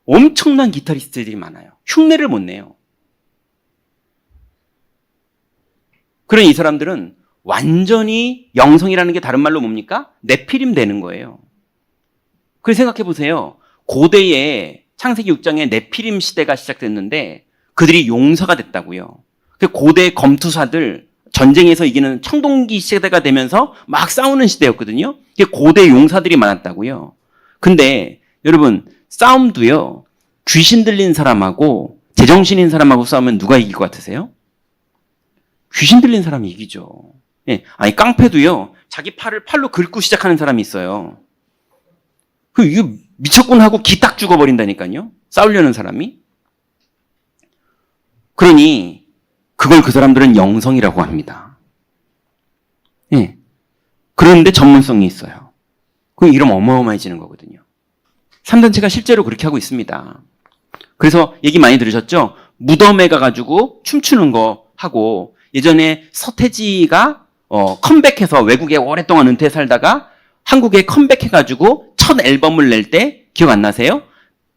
엄청난 기타리스트들이 많아요. 흉내를 못 내요. 그런 이 사람들은 완전히 영성이라는 게 다른 말로 뭡니까? 네피림 되는 거예요. 그래서 생각해 보세요. 고대에 창세기 6장에 네피림 시대가 시작됐는데 그들이 용사가 됐다고요. 고대 검투사들 전쟁에서 이기는 청동기 시대가 되면서 막 싸우는 시대였거든요. 고대 용사들이 많았다고요. 근데 여러분 싸움도요. 귀신 들린 사람하고 제정신인 사람하고 싸우면 누가 이길 것 같으세요? 귀신 들린 사람이 이기죠. 예. 아니 깡패도요. 자기 팔을 팔로 긁고 시작하는 사람이 있어요. 이거 미쳤군 하고 기딱 죽어버린다니까요. 싸우려는 사람이. 그러니 그걸 그 사람들은 영성이라고 합니다. 예. 그런데 전문성이 있어요. 그럼 이러면 어마어마해지는 거거든요. 3단체가 실제로 그렇게 하고 있습니다. 그래서 얘기 많이 들으셨죠? 무덤에 가가지고 춤추는 거 하고 예전에 서태지가 컴백해서 외국에 오랫동안 은퇴 살다가 한국에 컴백해가지고 첫 앨범을 낼 때 기억 안 나세요?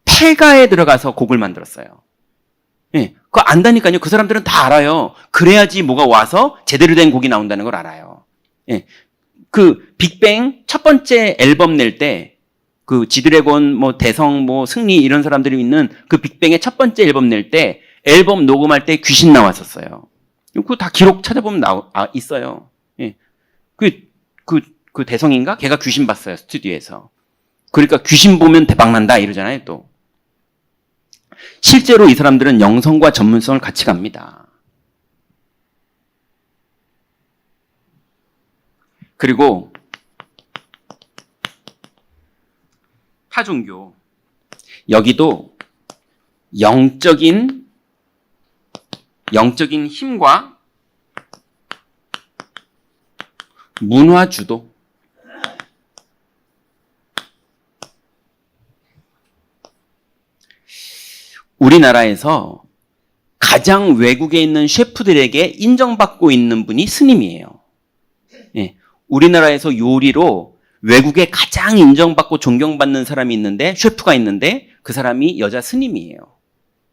폐가에 들어가서 곡을 만들었어요. 예, 그거 안다니까요. 그 사람들은 다 알아요. 그래야지 뭐가 와서 제대로 된 곡이 나온다는 걸 알아요. 예, 그 빅뱅 첫 번째 앨범 낼 때 그 지드래곤 뭐 대성 뭐 승리 이런 사람들이 있는 그 빅뱅의 첫 번째 앨범 낼 때 앨범 녹음할 때 귀신 나왔었어요. 그거 다 기록 찾아보면 있어요. 예, 그 대성인가? 걔가 귀신 봤어요, 스튜디오에서. 그러니까 귀신 보면 대박난다 이러잖아요, 또. 실제로 이 사람들은 영성과 전문성을 같이 갑니다. 그리고 타 종교. 여기도 영적인 힘과 문화 주도. 우리나라에서 가장 외국에 있는 셰프들에게 인정받고 있는 분이 스님이에요. 예, 우리나라에서 요리로 외국에 가장 인정받고 존경받는 사람이 있는데, 셰프가 있는데 그 사람이 여자 스님이에요.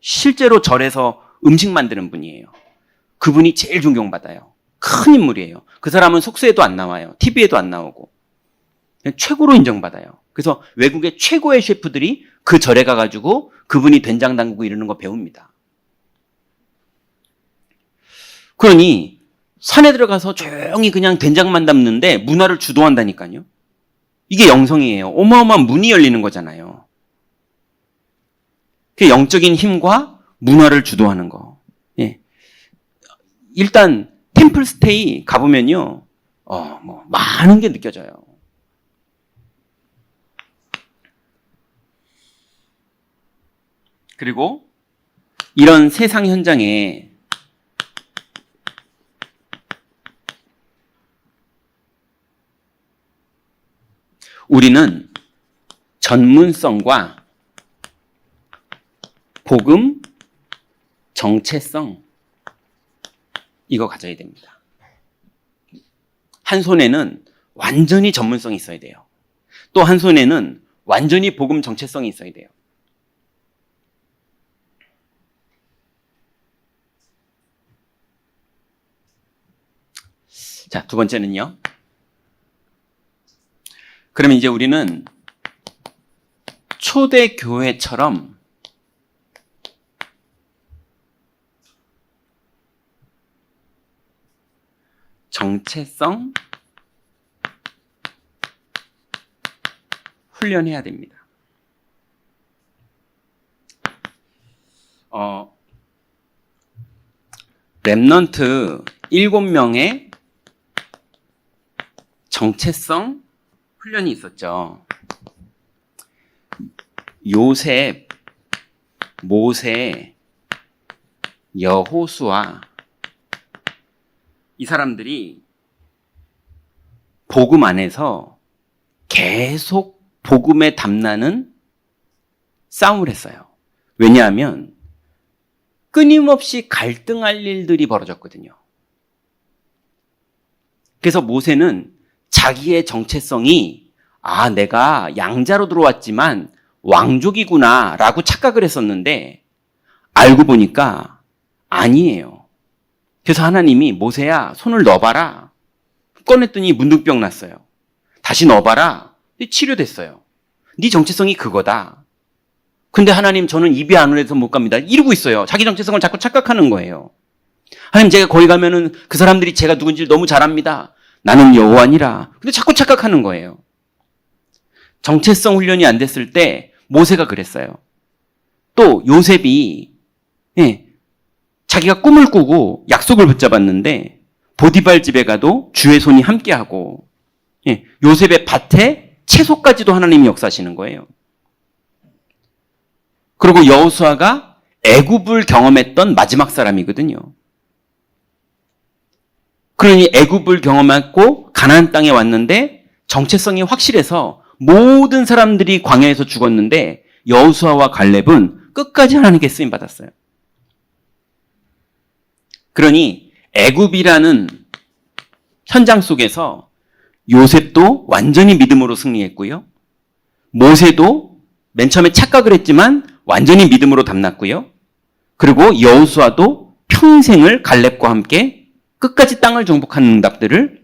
실제로 절에서 음식 만드는 분이에요. 그분이 제일 존경받아요. 큰 인물이에요. 그 사람은 속세에도 안 나와요. TV에도 안 나오고. 최고로 인정받아요. 그래서 외국의 최고의 셰프들이 그 절에 가가지고 그분이 된장 담그고 이러는 거 배웁니다. 그러니 산에 들어가서 조용히 그냥 된장만 담는데 문화를 주도한다니까요. 이게 영성이에요. 어마어마한 문이 열리는 거잖아요. 그 영적인 힘과 문화를 주도하는 거. 예. 일단 템플스테이 가보면요, 많은 게 느껴져요. 그리고 이런 세상 현장에 우리는 전문성과 복음 정체성, 이거 가져야 됩니다. 한 손에는 완전히 전문성이 있어야 돼요. 또 한 손에는 완전히 복음 정체성이 있어야 돼요. 자, 두 번째는요. 그러면 이제 우리는 초대교회처럼 정체성 훈련해야 됩니다. 렘넌트 7명의 정체성 훈련이 있었죠. 요셉, 모세, 여호수아, 이 사람들이 복음 안에서 계속 복음에 담나는 싸움을 했어요. 왜냐하면 끊임없이 갈등할 일들이 벌어졌거든요. 그래서 모세는 자기의 정체성이 내가 양자로 들어왔지만 왕족이구나 라고 착각을 했었는데 알고 보니까 아니에요. 그래서 하나님이 모세야 손을 넣어봐라. 꺼냈더니 문둥병 났어요. 다시 넣어봐라. 치료됐어요. 네 정체성이 그거다. 근데 하나님 저는 입이 안으로서 못 갑니다. 이러고 있어요. 자기 정체성을 자꾸 착각하는 거예요. 하나님 제가 거기 가면은 그 사람들이 제가 누군지를 너무 잘 압니다. 나는 여호와니라. 근데 자꾸 착각하는 거예요. 정체성 훈련이 안 됐을 때 모세가 그랬어요. 또 요셉이 자기가 꿈을 꾸고 약속을 붙잡았는데 보디발 집에 가도 주의 손이 함께하고 요셉의 밭에 채소까지도 하나님이 역사하시는 거예요. 그리고 여호수아가 애굽을 경험했던 마지막 사람이거든요. 그러니 애굽을 경험했고 가나안 땅에 왔는데 정체성이 확실해서 모든 사람들이 광야에서 죽었는데 여호수아와 갈렙은 끝까지 하나님께 쓰임 받았어요. 그러니 애굽이라는 현장 속에서 요셉도 완전히 믿음으로 승리했고요. 모세도 맨 처음에 착각을 했지만 완전히 믿음으로 담났고요. 그리고 여호수아도 평생을 갈렙과 함께 끝까지 땅을 정복하는 응답들을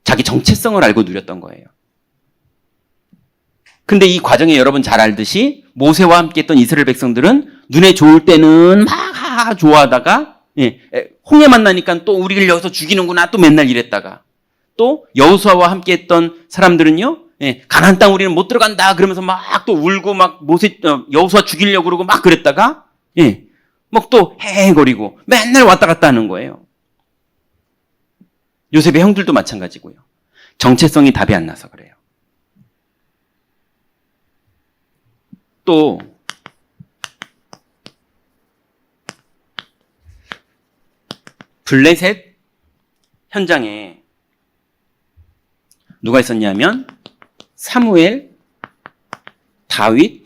자기 정체성을 알고 누렸던 거예요. 근데 이 과정에 여러분 잘 알듯이 모세와 함께 했던 이스라엘 백성들은 눈에 좋을 때는 막 좋아하다가 홍해 만나니까 또 우리를 여기서 죽이는구나 또 맨날 이랬다가 또 여호수아와 함께 했던 사람들은요 가나안 땅 우리는 못 들어간다 그러면서 막 또 울고 막 여호수아 죽이려고 그러고 막 그랬다가 막 또 헤헤거리고 맨날 왔다 갔다 하는 거예요. 요셉의 형들도 마찬가지고요. 정체성이 답이 안 나서 그래요. 또 블레셋 현장에 누가 있었냐면 사무엘, 다윗,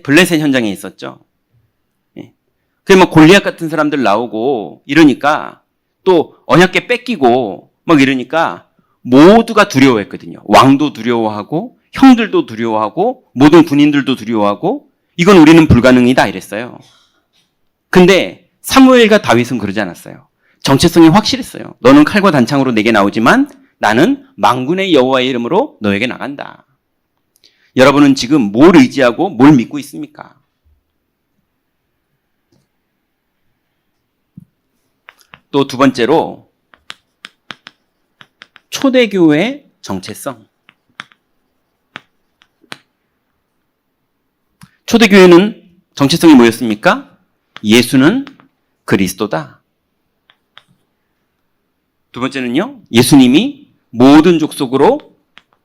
블레셋 현장에 있었죠. 그래 뭐 골리앗 같은 사람들 나오고 이러니까 또 언약궤 뺏기고 막 이러니까 모두가 두려워했거든요. 왕도 두려워하고 형들도 두려워하고 모든 군인들도 두려워하고 이건 우리는 불가능이다 이랬어요. 근데 사무엘과 다윗은 그러지 않았어요. 정체성이 확실했어요. 너는 칼과 단창으로 내게 나오지만 나는 만군의 여호와의 이름으로 너에게 나간다. 여러분은 지금 뭘 의지하고 뭘 믿고 있습니까? 또 두 번째로 초대교회의 정체성. 초대교회는 정체성이 뭐였습니까? 예수는 그리스도다. 두 번째는요, 예수님이 모든 족속으로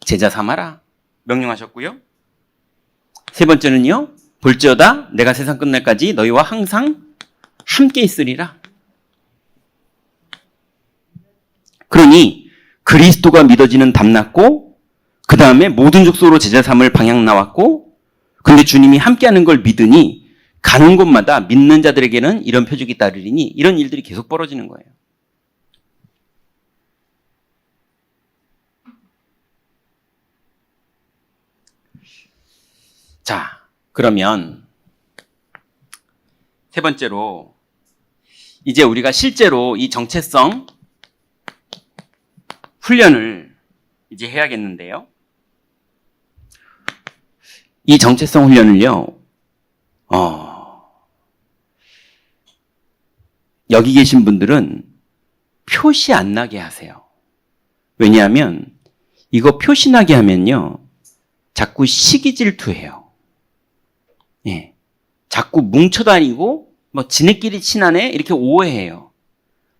제자 삼아라 명령하셨고요. 세 번째는요, 볼지어다 내가 세상 끝날까지 너희와 항상 함께 있으리라. 그러니 그리스도가 믿어지는 답났고, 그 다음에 모든 족속으로 제자 삼을 방향 나왔고, 근데 주님이 함께하는 걸 믿으니 가는 곳마다 믿는 자들에게는 이런 표적이 따르리니, 이런 일들이 계속 벌어지는 거예요. 자, 그러면 세 번째로 이제 우리가 실제로 이 정체성 훈련을 이제 해야겠는데요. 이 정체성 훈련을요, 여기 계신 분들은 표시 안 나게 하세요. 왜냐하면 이거 표시 나게 하면요, 자꾸 시기 질투해요. 예. 자꾸 뭉쳐다니고, 지네끼리 친하네? 이렇게 오해해요.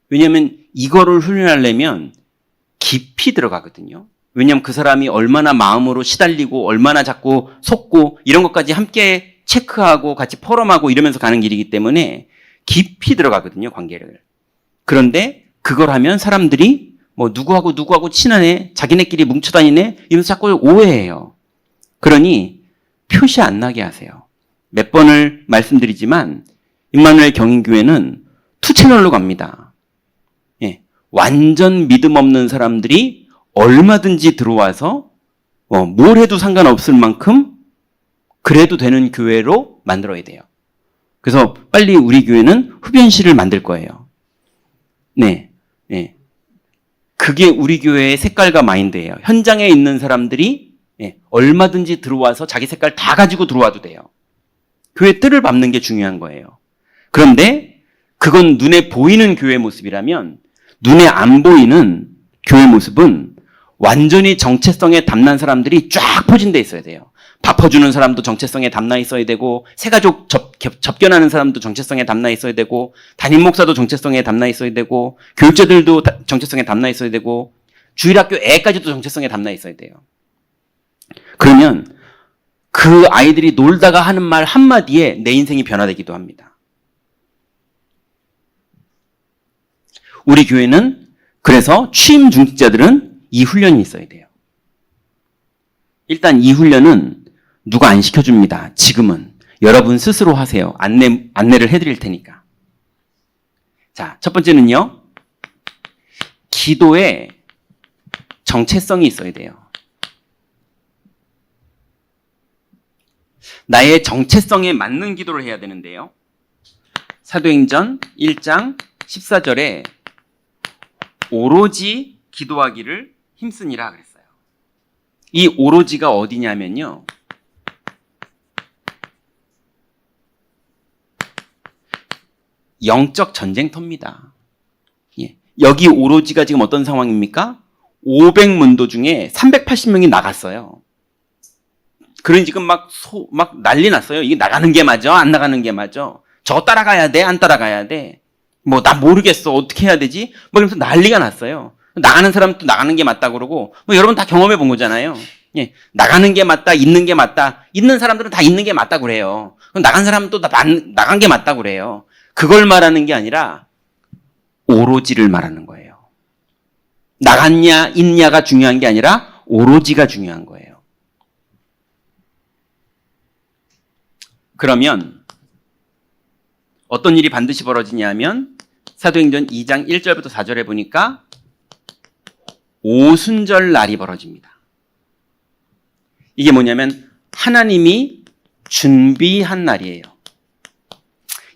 왜냐하면 이거를 훈련하려면 깊이 들어가거든요. 왜냐하면 그 사람이 얼마나 마음으로 시달리고, 얼마나 자꾸 속고, 이런 것까지 함께 체크하고, 같이 포럼하고 이러면서 가는 길이기 때문에 깊이 들어가거든요, 관계를. 그런데 그걸 하면 사람들이 누구하고 친하네? 자기네끼리 뭉쳐다니네? 이러면서 자꾸 오해해요. 그러니 표시 안 나게 하세요. 몇 번을 말씀드리지만 임마누엘 경인교회는 2채널로 갑니다. 예, 완전 믿음 없는 사람들이 얼마든지 들어와서 뭘 해도 상관없을 만큼 그래도 되는 교회로 만들어야 돼요. 그래서 빨리 우리 교회는 흡연실을 만들 거예요. 네, 네. 그게 우리 교회의 색깔과 마인드예요. 현장에 있는 사람들이 얼마든지 들어와서 자기 색깔 다 가지고 들어와도 돼요. 교회 뜰을 밟는 게 중요한 거예요. 그런데 그건 눈에 보이는 교회 모습이라면 눈에 안 보이는 교회 모습은 완전히 정체성에 담난 사람들이 쫙 포진돼 있어야 돼요. 밥 퍼주는 사람도 정체성에 담나 있어야 되고, 새가족 접견하는 사람도 정체성에 담나 있어야 되고, 담임 목사도 정체성에 담나 있어야 되고, 교육자들도 정체성에 담나 있어야 되고, 주일학교 애까지도 정체성에 담나 있어야 돼요. 그러면 그 아이들이 놀다가 하는 말 한마디에 내 인생이 변화되기도 합니다. 우리 교회는 그래서 취임 중직자들은 이 훈련이 있어야 돼요. 일단 이 훈련은 누가 안 시켜줍니다. 지금은 여러분 스스로 하세요. 안내를 해드릴 테니까. 자, 첫 번째는요, 기도에 정체성이 있어야 돼요. 나의 정체성에 맞는 기도를 해야 되는데요. 사도행전 1장 14절에 오로지 기도하기를 힘쓰니라 그랬어요. 이 오로지가 어디냐면요, 영적 전쟁터입니다. 예. 여기 오로지가 지금 어떤 상황입니까? 500문도 중에 380명이 나갔어요. 그러니 지금 막 난리 났어요. 이게 나가는 게 맞아? 안 나가는 게 맞아? 저 따라가야 돼? 안 따라가야 돼? 나 모르겠어. 어떻게 해야 되지? 그러면서 난리가 났어요. 나가는 사람 또 나가는 게 맞다 그러고, 여러분 다 경험해 본 거잖아요. 예. 나가는 게 맞다, 있는 게 맞다. 있는 사람들은 다 있는 게 맞다 그래요. 나간 사람은 또 나간 게 맞다 그래요. 그걸 말하는 게 아니라 오로지를 말하는 거예요. 나갔냐, 있냐가 중요한 게 아니라 오로지가 중요한 거예요. 그러면 어떤 일이 반드시 벌어지냐면 사도행전 2장 1절부터 4절에 보니까 오순절 날이 벌어집니다. 이게 뭐냐면 하나님이 준비한 날이에요.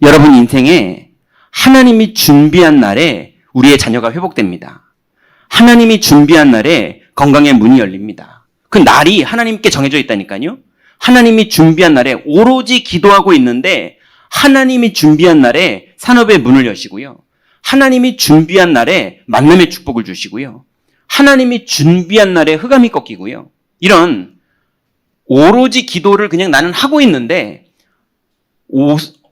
여러분 인생에 하나님이 준비한 날에 우리의 자녀가 회복됩니다. 하나님이 준비한 날에 건강의 문이 열립니다. 그 날이 하나님께 정해져 있다니까요. 하나님이 준비한 날에 오로지 기도하고 있는데 하나님이 준비한 날에 산업의 문을 여시고요. 하나님이 준비한 날에 만남의 축복을 주시고요. 하나님이 준비한 날에 흑암이 꺾이고요. 이런 오로지 기도를 그냥 나는 하고 있는데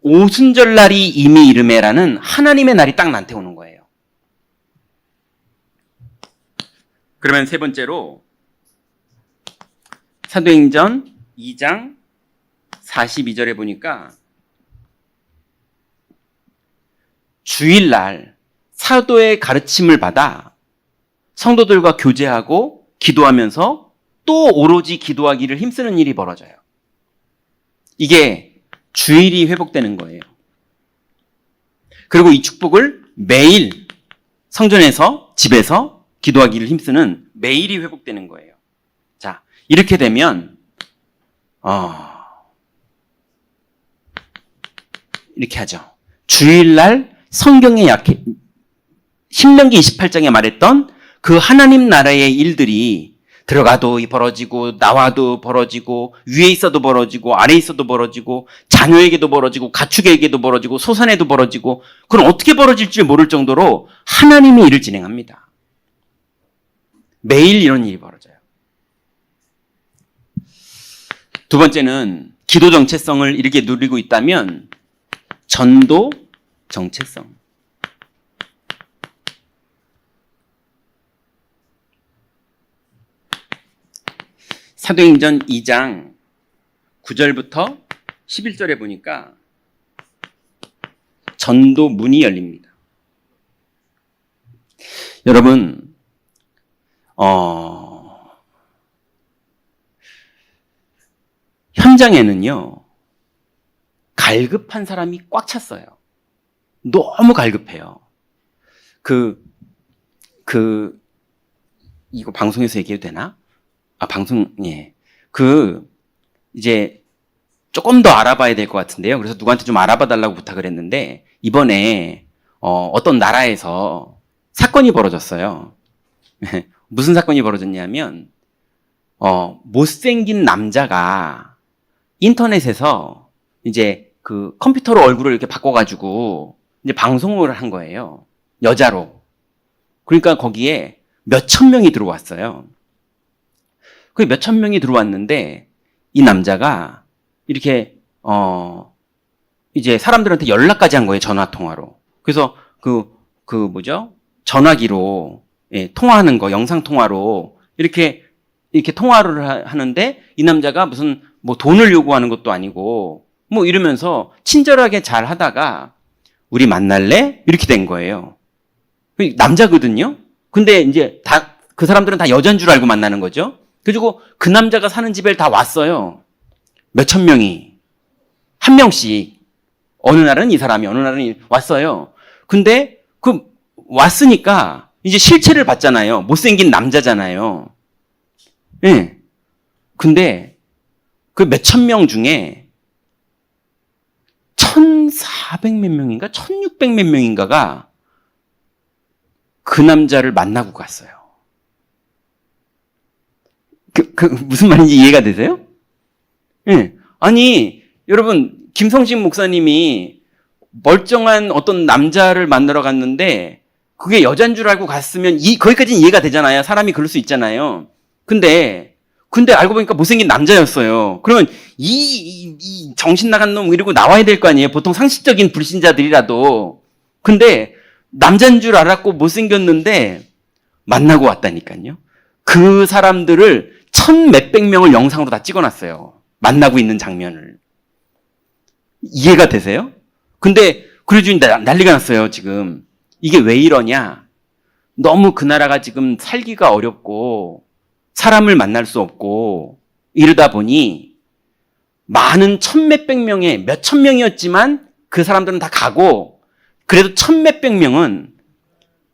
오순절날이 이미 이르매라는 하나님의 날이 딱 나한테 오는 거예요. 그러면 세 번째로 사도행전 2장 42절에 보니까 주일날 사도의 가르침을 받아 성도들과 교제하고 기도하면서 또 오로지 기도하기를 힘쓰는 일이 벌어져요. 이게 주일이 회복되는 거예요. 그리고 이 축복을 매일 성전에서 집에서 기도하기를 힘쓰는 매일이 회복되는 거예요. 자, 이렇게 되면 이렇게 하죠. 주일날 성경에 신명기 28장에 말했던 그 하나님 나라의 일들이 들어가도 벌어지고 나와도 벌어지고 위에 있어도 벌어지고 아래에 있어도 벌어지고 자녀에게도 벌어지고 가축에게도 벌어지고 소산에도 벌어지고 그건 어떻게 벌어질지 모를 정도로 하나님이 일을 진행합니다. 매일 이런 일이 벌어져요. 두 번째는 기도 정체성을 이렇게 누리고 있다면 전도 정체성. 사도행전 2장 9절부터 11절에 보니까 전도 문이 열립니다. 여러분, 현장에는요, 갈급한 사람이 꽉 찼어요. 너무 갈급해요. 이거 방송에서 얘기해도 되나? 예. 이제 조금 더 알아봐야 될 것 같은데요. 그래서 누구한테 좀 알아봐 달라고 부탁을 했는데, 이번에, 어떤 나라에서 사건이 벌어졌어요. 무슨 사건이 벌어졌냐면, 못생긴 남자가 인터넷에서 이제 그 컴퓨터로 얼굴을 이렇게 바꿔가지고 이제 방송을 한 거예요. 여자로. 그러니까 거기에 몇천 명이 들어왔어요. 그 몇천 명이 들어왔는데 이 남자가 이렇게 이제 사람들한테 연락까지 한 거예요. 전화 통화로. 그래서 전화기로 통화하는 거, 영상 통화로 이렇게 통화를 하는데 이 남자가 무슨 뭐 돈을 요구하는 것도 아니고 뭐 이러면서 친절하게 잘 하다가 우리 만날래? 이렇게 된 거예요. 남자거든요. 근데 이제 그 사람들은 다 여자인 줄 알고 만나는 거죠. 그리고 그 남자가 사는 집에 다 왔어요. 몇천 명이. 한 명씩. 어느 날은 이 사람이, 어느 날은 왔어요. 근데 왔으니까 이제 실체를 봤잖아요. 못생긴 남자잖아요. 예. 근데 그 몇천 명 중에 1,400 몇 명인가? 1,600 몇 명인가가 그 남자를 만나고 갔어요. 무슨 말인지 이해가 되세요? 예. 아니, 여러분, 김성식 목사님이 멀쩡한 어떤 남자를 만나러 갔는데 그게 여잔 줄 알고 갔으면 거기까지는 이해가 되잖아요. 사람이 그럴 수 있잖아요. 근데 알고 보니까 못생긴 남자였어요. 그러면 이 정신 나간 놈 이러고 나와야 될 거 아니에요. 보통 상식적인 불신자들이라도. 근데 남자인 줄 알았고 못생겼는데 만나고 왔다니까요. 그 사람들을 1,000몇백 명을 영상으로 다 찍어놨어요. 만나고 있는 장면을. 이해가 되세요? 근데 그래주니 난리가 났어요, 지금. 이게 왜 이러냐? 너무 그 나라가 지금 살기가 어렵고 사람을 만날 수 없고 이러다 보니 많은 1,000몇백 명의 몇천 명이었지만 그 사람들은 다 가고 그래도 1,000몇백 명은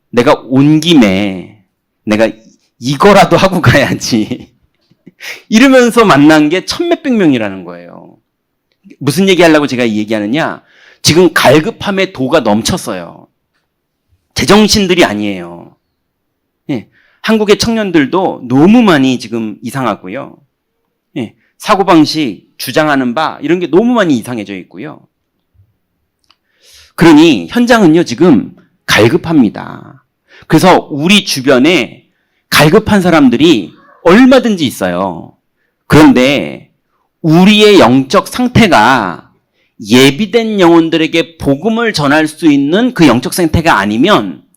내가 온 김에 내가 이거라도 하고 가야지. 이러면서 만난 게 1,000몇백 명이라는 거예요. 무슨 얘기하려고 제가 이 얘기하느냐? 지금 갈급함의 도가 넘쳤어요. 제정신들이 아니에요. 예. 한국의 청년들도 너무 많이 지금 이상하고요. 예, 사고방식, 주장하는 바 이런 게 너무 많이 이상해져 있고요. 그러니 현장은요 지금 갈급합니다. 그래서 우리 주변에 갈급한 사람들이 얼마든지 있어요. 그런데 우리의 영적 상태가 예비된 영혼들에게 복음을 전할 수 있는 그 영적 상태가 아니면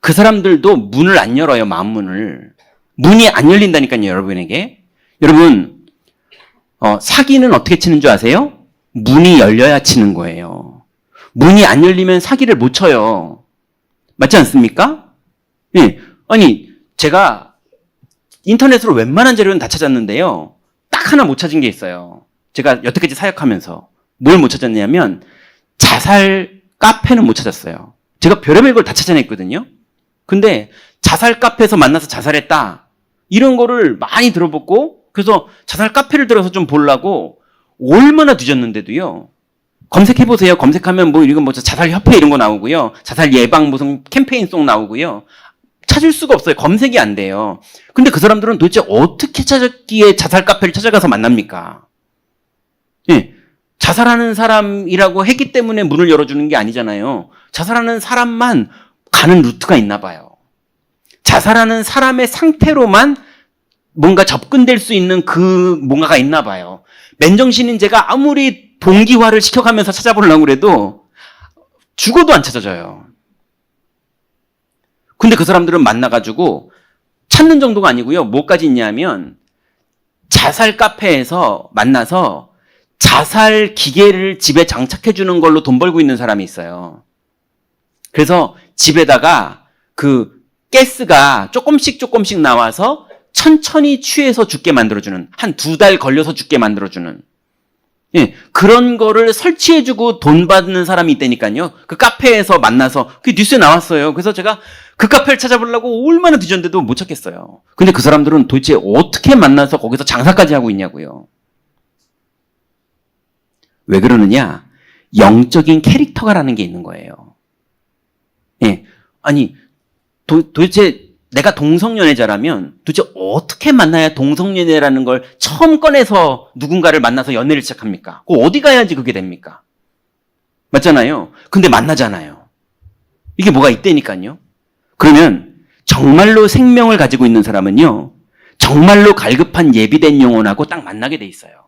그 사람들도 문을 안 열어요. 마음문을. 문이 안 열린다니까요. 여러분에게. 여러분 사기는 어떻게 치는 줄 아세요? 문이 열려야 치는 거예요. 문이 안 열리면 사기를 못 쳐요. 맞지 않습니까? 예. 아니 제가 인터넷으로 웬만한 자료는 다 찾았는데요. 딱 하나 못 찾은 게 있어요. 제가 여태까지 사역하면서 뭘 못 찾았냐면 자살 카페는 못 찾았어요. 제가 별의별 걸 다 찾아냈거든요. 근데 자살 카페에서 만나서 자살했다. 이런 거를 많이 들어보고 그래서 자살 카페를 들어서 좀 보려고 얼마나 뒤졌는데도요. 검색해보세요. 검색하면 뭐 이건 뭐 자살 협회 이런 거 나오고요. 자살 예방 무슨 캠페인송 나오고요. 찾을 수가 없어요. 검색이 안 돼요. 근데 그 사람들은 도대체 어떻게 찾았기에 자살 카페를 찾아가서 만납니까? 예. 자살하는 사람이라고 했기 때문에 문을 열어주는 게 아니잖아요. 자살하는 사람만 가는 루트가 있나 봐요. 자살하는 사람의 상태로만 뭔가 접근될 수 있는 그 뭔가가 있나 봐요. 맨정신인 제가 아무리 동기화를 시켜가면서 찾아보려고 그래도 죽어도 안 찾아져요. 근데 그 사람들은 만나가지고 찾는 정도가 아니고요. 뭐까지 있냐면 자살 카페에서 만나서 자살 기계를 집에 장착해 주는 걸로 돈 벌고 있는 사람이 있어요. 그래서 집에다가 그 가스가 조금씩 나와서 천천히 취해서 죽게 만들어주는, 한 2달 걸려서 죽게 만들어주는, 예, 그런 거를 설치해주고 돈 받는 사람이 있다니까요. 그 카페에서 만나서, 그게 뉴스에 나왔어요. 그래서 제가 그 카페를 찾아보려고 얼마나 뒤졌는데도 못 찾겠어요. 근데 그 사람들은 도대체 어떻게 만나서 거기서 장사까지 하고 있냐고요. 왜 그러느냐? 영적인 캐릭터가라는 게 있는 거예요. 예. 아니, 도대체 내가 동성연애자라면 도대체 어떻게 만나야 동성연애라는 걸 처음 꺼내서 누군가를 만나서 연애를 시작합니까? 그 어디 가야지 그게 됩니까? 맞잖아요. 근데 만나잖아요. 이게 뭐가 있다니까요. 그러면 정말로 생명을 가지고 있는 사람은요. 정말로 갈급한 예비된 영혼하고 딱 만나게 돼 있어요.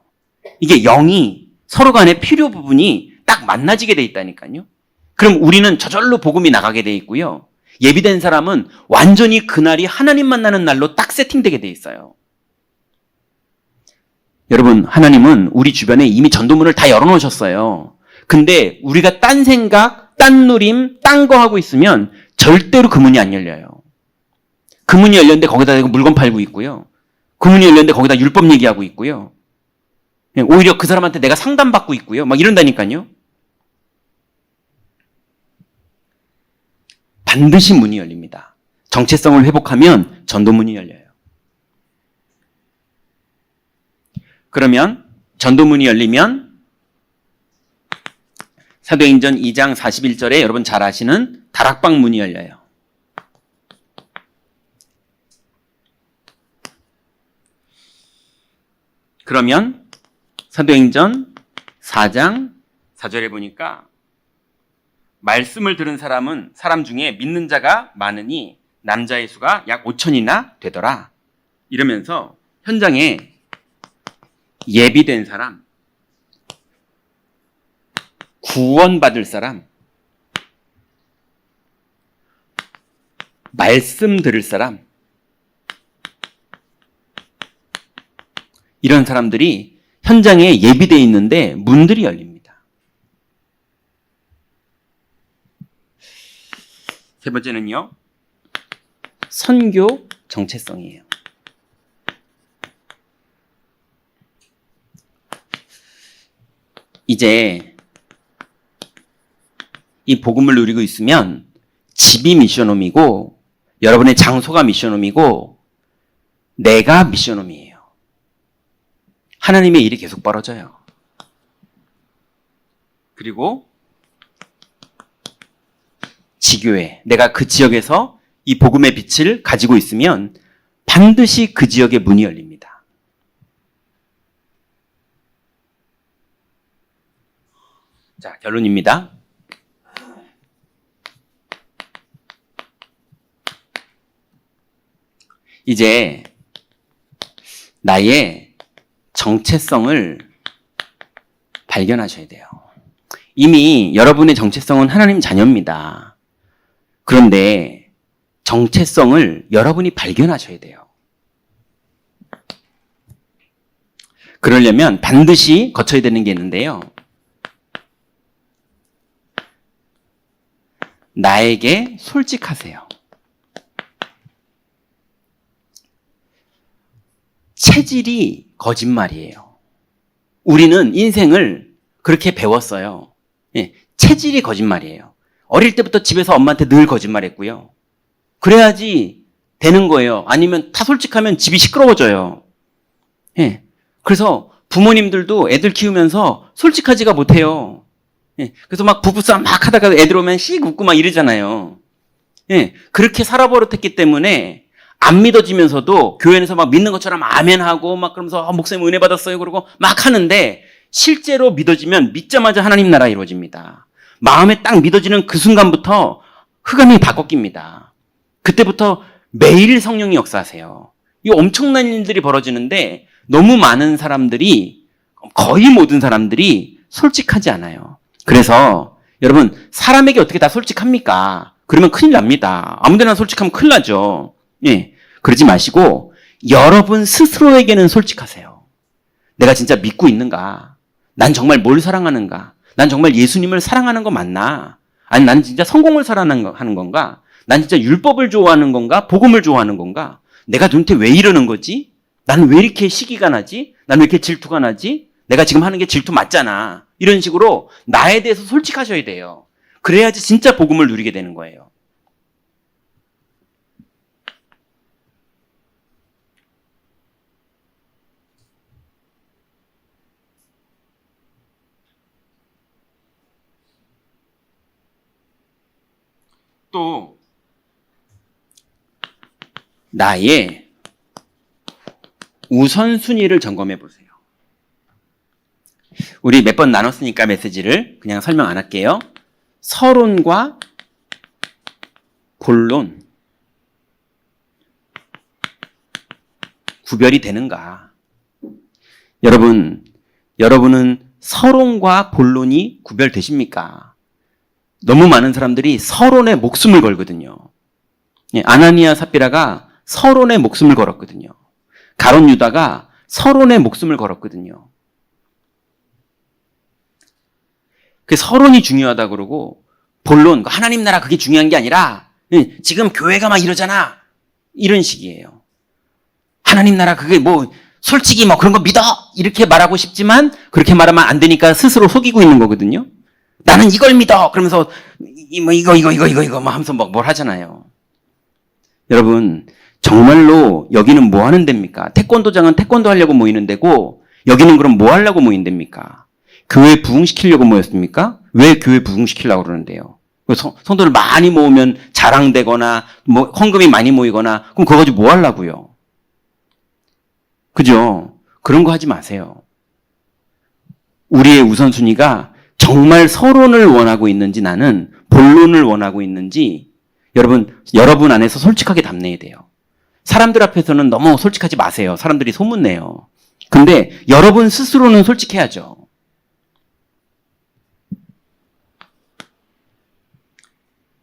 이게 영이 서로 간의 필요 부분이 딱 만나지게 돼 있다니까요. 그럼 우리는 저절로 복음이 나가게 돼 있고요. 예비된 사람은 완전히 그날이 하나님 만나는 날로 딱 세팅되게 돼 있어요. 여러분, 하나님은 우리 주변에 이미 전도문을 다 열어놓으셨어요. 근데 우리가 딴 생각, 딴 누림, 딴 거 하고 있으면 절대로 그 문이 안 열려요. 그 문이 열렸는데 거기다 물건 팔고 있고요. 그 문이 열렸는데 거기다 율법 얘기하고 있고요. 오히려 그 사람한테 내가 상담받고 있고요. 막 이런다니까요. 반드시 문이 열립니다. 정체성을 회복하면 전도문이 열려요. 그러면 전도문이 열리면 사도행전 2장 41절에 여러분 잘 아시는 다락방 문이 열려요. 그러면 사도행전 4장 4절에 보니까 말씀을 들은 사람 중에 믿는 자가 많으니 남자의 수가 약 5천이나 되더라. 이러면서 현장에 예비된 사람, 구원받을 사람, 말씀 들을 사람, 이런 사람들이 현장에 예비되어 있는데 문들이 열립니다. 세 번째는요, 선교 정체성이에요. 이제 이 복음을 누리고 있으면 집이 미션홈이고 여러분의 장소가 미션홈이고 내가 미션홈이에요. 하나님의 일이 계속 벌어져요. 그리고 지교회, 내가 그 지역에서 이 복음의 빛을 가지고 있으면 반드시 그 지역의 문이 열립니다. 자, 결론입니다. 이제 나의 정체성을 발견하셔야 돼요. 이미 여러분의 정체성은 하나님 자녀입니다. 그런데 정체성을 여러분이 발견하셔야 돼요. 그러려면 반드시 거쳐야 되는 게 있는데요. 나에게 솔직하세요. 체질이 거짓말이에요. 우리는 인생을 그렇게 배웠어요. 예, 체질이 거짓말이에요. 어릴 때부터 집에서 엄마한테 늘 거짓말했고요. 그래야지 되는 거예요. 아니면 다 솔직하면 집이 시끄러워져요. 예, 그래서 부모님들도 애들 키우면서 솔직하지가 못해요. 예, 그래서 막 부부싸움 막 하다가 애들 오면 씩 웃고 막 이러잖아요. 예, 그렇게 살아버릇했기 때문에 안 믿어지면서도 교회에서 막 믿는 것처럼 아멘하고 막 그러면서 목사님 은혜 받았어요 그러고 막 하는데 실제로 믿어지면 믿자마자 하나님 나라 이루어집니다. 마음에 딱 믿어지는 그 순간부터 흑암이 다 꺾입니다. 그때부터 매일 성령이 역사하세요. 이 엄청난 일들이 벌어지는데 너무 많은 사람들이 거의 모든 사람들이 솔직하지 않아요. 그래서 여러분 사람에게 어떻게 다 솔직합니까? 그러면 큰일 납니다. 아무데나 솔직하면 큰일 나죠. 예, 그러지 마시고 여러분 스스로에게는 솔직하세요. 내가 진짜 믿고 있는가? 난 정말 뭘 사랑하는가? 난 정말 예수님을 사랑하는 거 맞나? 아니 난 진짜 성공을 사랑하는 건가? 난 진짜 율법을 좋아하는 건가? 복음을 좋아하는 건가? 내가 도대체 왜 이러는 거지? 나는 왜 이렇게 시기가 나지? 나는 왜 이렇게 질투가 나지? 내가 지금 하는 게 질투 맞잖아. 이런 식으로 나에 대해서 솔직하셔야 돼요. 그래야지 진짜 복음을 누리게 되는 거예요. 또 나의 우선순위를 점검해 보세요. 우리 몇 번 나눴으니까 메시지를 그냥 설명 안 할게요. 서론과 본론 구별이 되는가? 여러분은 서론과 본론이 구별되십니까? 너무 많은 사람들이 서론에 목숨을 걸거든요. 아나니아 삽비라가 서론에 목숨을 걸었거든요. 가룟 유다가 서론에 목숨을 걸었거든요. 그 서론이 중요하다 그러고 본론, 하나님 나라 그게 중요한 게 아니라 지금 교회가 막 이러잖아. 이런 식이에요. 하나님 나라 그게 뭐 솔직히 뭐 그런 거 믿어 이렇게 말하고 싶지만 그렇게 말하면 안 되니까 스스로 속이고 있는 거거든요. 나는 이걸 믿어 그러면서 이거 막 하면서 막 뭘 하잖아요. 여러분 정말로 여기는 뭐 하는 데입니까? 태권도장은 태권도 하려고 모이는 데고 여기는 그럼 뭐 하려고 모인 데입니까? 교회 부흥시키려고 모였습니까? 왜 교회 부흥시키려고 그러는데요? 성도를 많이 모으면 자랑되거나 뭐 헌금이 많이 모이거나 그럼 그거 가지고 뭐 하려고요? 그죠? 그런 거 하지 마세요. 우리의 우선순위가 정말 서론을 원하고 있는지 나는 본론을 원하고 있는지 여러분 안에서 솔직하게 답내야 돼요. 사람들 앞에서는 너무 솔직하지 마세요. 사람들이 소문내요. 근데 여러분 스스로는 솔직해야죠.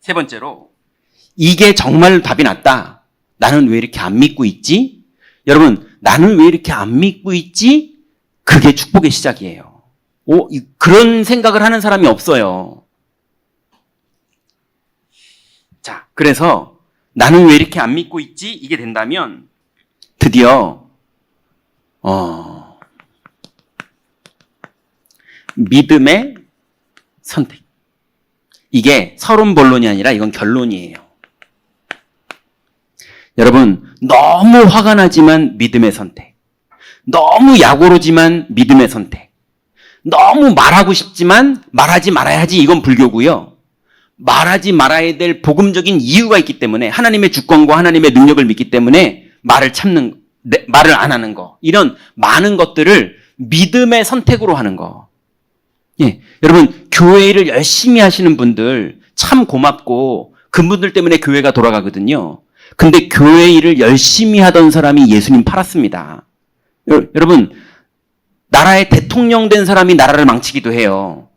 세 번째로 이게 정말 답이 났다. 나는 왜 이렇게 안 믿고 있지? 여러분 나는 왜 이렇게 안 믿고 있지? 그게 축복의 시작이에요. 그런 생각을 하는 사람이 없어요. 자, 그래서 나는 왜 이렇게 안 믿고 있지? 이게 된다면 드디어 믿음의 선택. 이게 서론 본론이 아니라 이건 결론이에요. 여러분 너무 화가 나지만 믿음의 선택. 너무 약오르지만 믿음의 선택. 너무 말하고 싶지만 말하지 말아야지 이건 불교고요. 말하지 말아야 될 복음적인 이유가 있기 때문에 하나님의 주권과 하나님의 능력을 믿기 때문에 말을 안 하는 거. 이런 많은 것들을 믿음의 선택으로 하는 거. 예. 여러분, 교회 일을 열심히 하시는 분들 참 고맙고 그분들 때문에 교회가 돌아가거든요. 근데 교회 일을 열심히 하던 사람이 예수님 팔았습니다. 여러분, 나라의 대통령 된 사람이 나라를 망치기도 해요.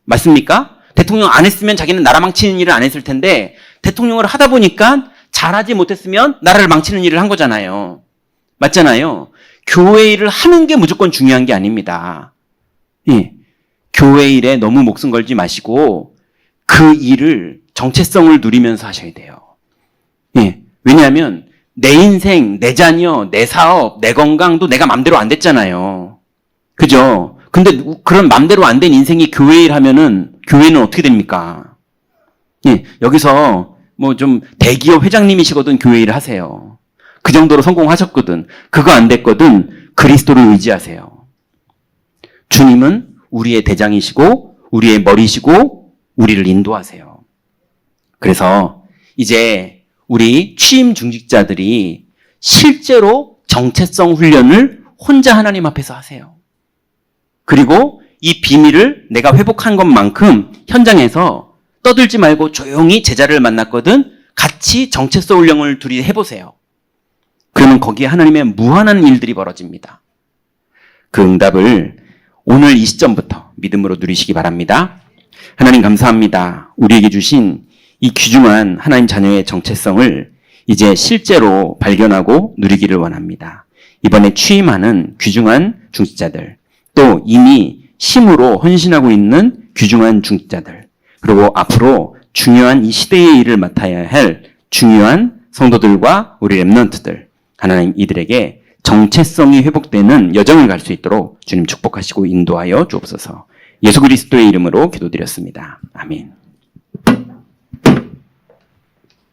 맞습니까? 대통령 안 했으면 자기는 나라 망치는 일을 안 했을 텐데 대통령을 하다 보니까 잘하지 못했으면 나라를 망치는 일을 한 거잖아요. 맞잖아요. 교회 일을 하는 게 무조건 중요한 게 아닙니다. 예. 교회 일에 너무 목숨 걸지 마시고 그 일을 정체성을 누리면서 하셔야 돼요. 예. 왜냐하면 내 인생, 내 자녀, 내 사업, 내 건강도 내가 맘대로 안 됐잖아요. 그죠? 근데 그런 맘대로 안 된 인생이 교회 일 하면은 교회는 어떻게 됩니까? 예. 여기서 뭐 좀 대기업 회장님이시거든 교회 일을 하세요. 그 정도로 성공하셨거든. 그거 안 됐거든 그리스도를 의지하세요. 주님은 우리의 대장이시고 우리의 머리시고 우리를 인도하세요. 그래서 이제 우리 취임 중직자들이 실제로 정체성 훈련을 혼자 하나님 앞에서 하세요. 그리고 이 비밀을 내가 회복한 것만큼 현장에서 떠들지 말고 조용히 제자를 만났거든 같이 정체성 훈련을 둘이 해보세요. 그러면 거기에 하나님의 무한한 일들이 벌어집니다. 그 응답을 오늘 이 시점부터 믿음으로 누리시기 바랍니다. 하나님 감사합니다. 우리에게 주신 이 귀중한 하나님 자녀의 정체성을 이제 실제로 발견하고 누리기를 원합니다. 이번에 취임하는 귀중한 중직자들, 또 이미 심으로 헌신하고 있는 귀중한 중직자들, 그리고 앞으로 중요한 이 시대의 일을 맡아야 할 중요한 성도들과 우리 렘넌트들, 하나님 이들에게 정체성이 회복되는 여정을 갈 수 있도록 주님 축복하시고 인도하여 주옵소서. 예수 그리스도의 이름으로 기도드렸습니다. 아멘.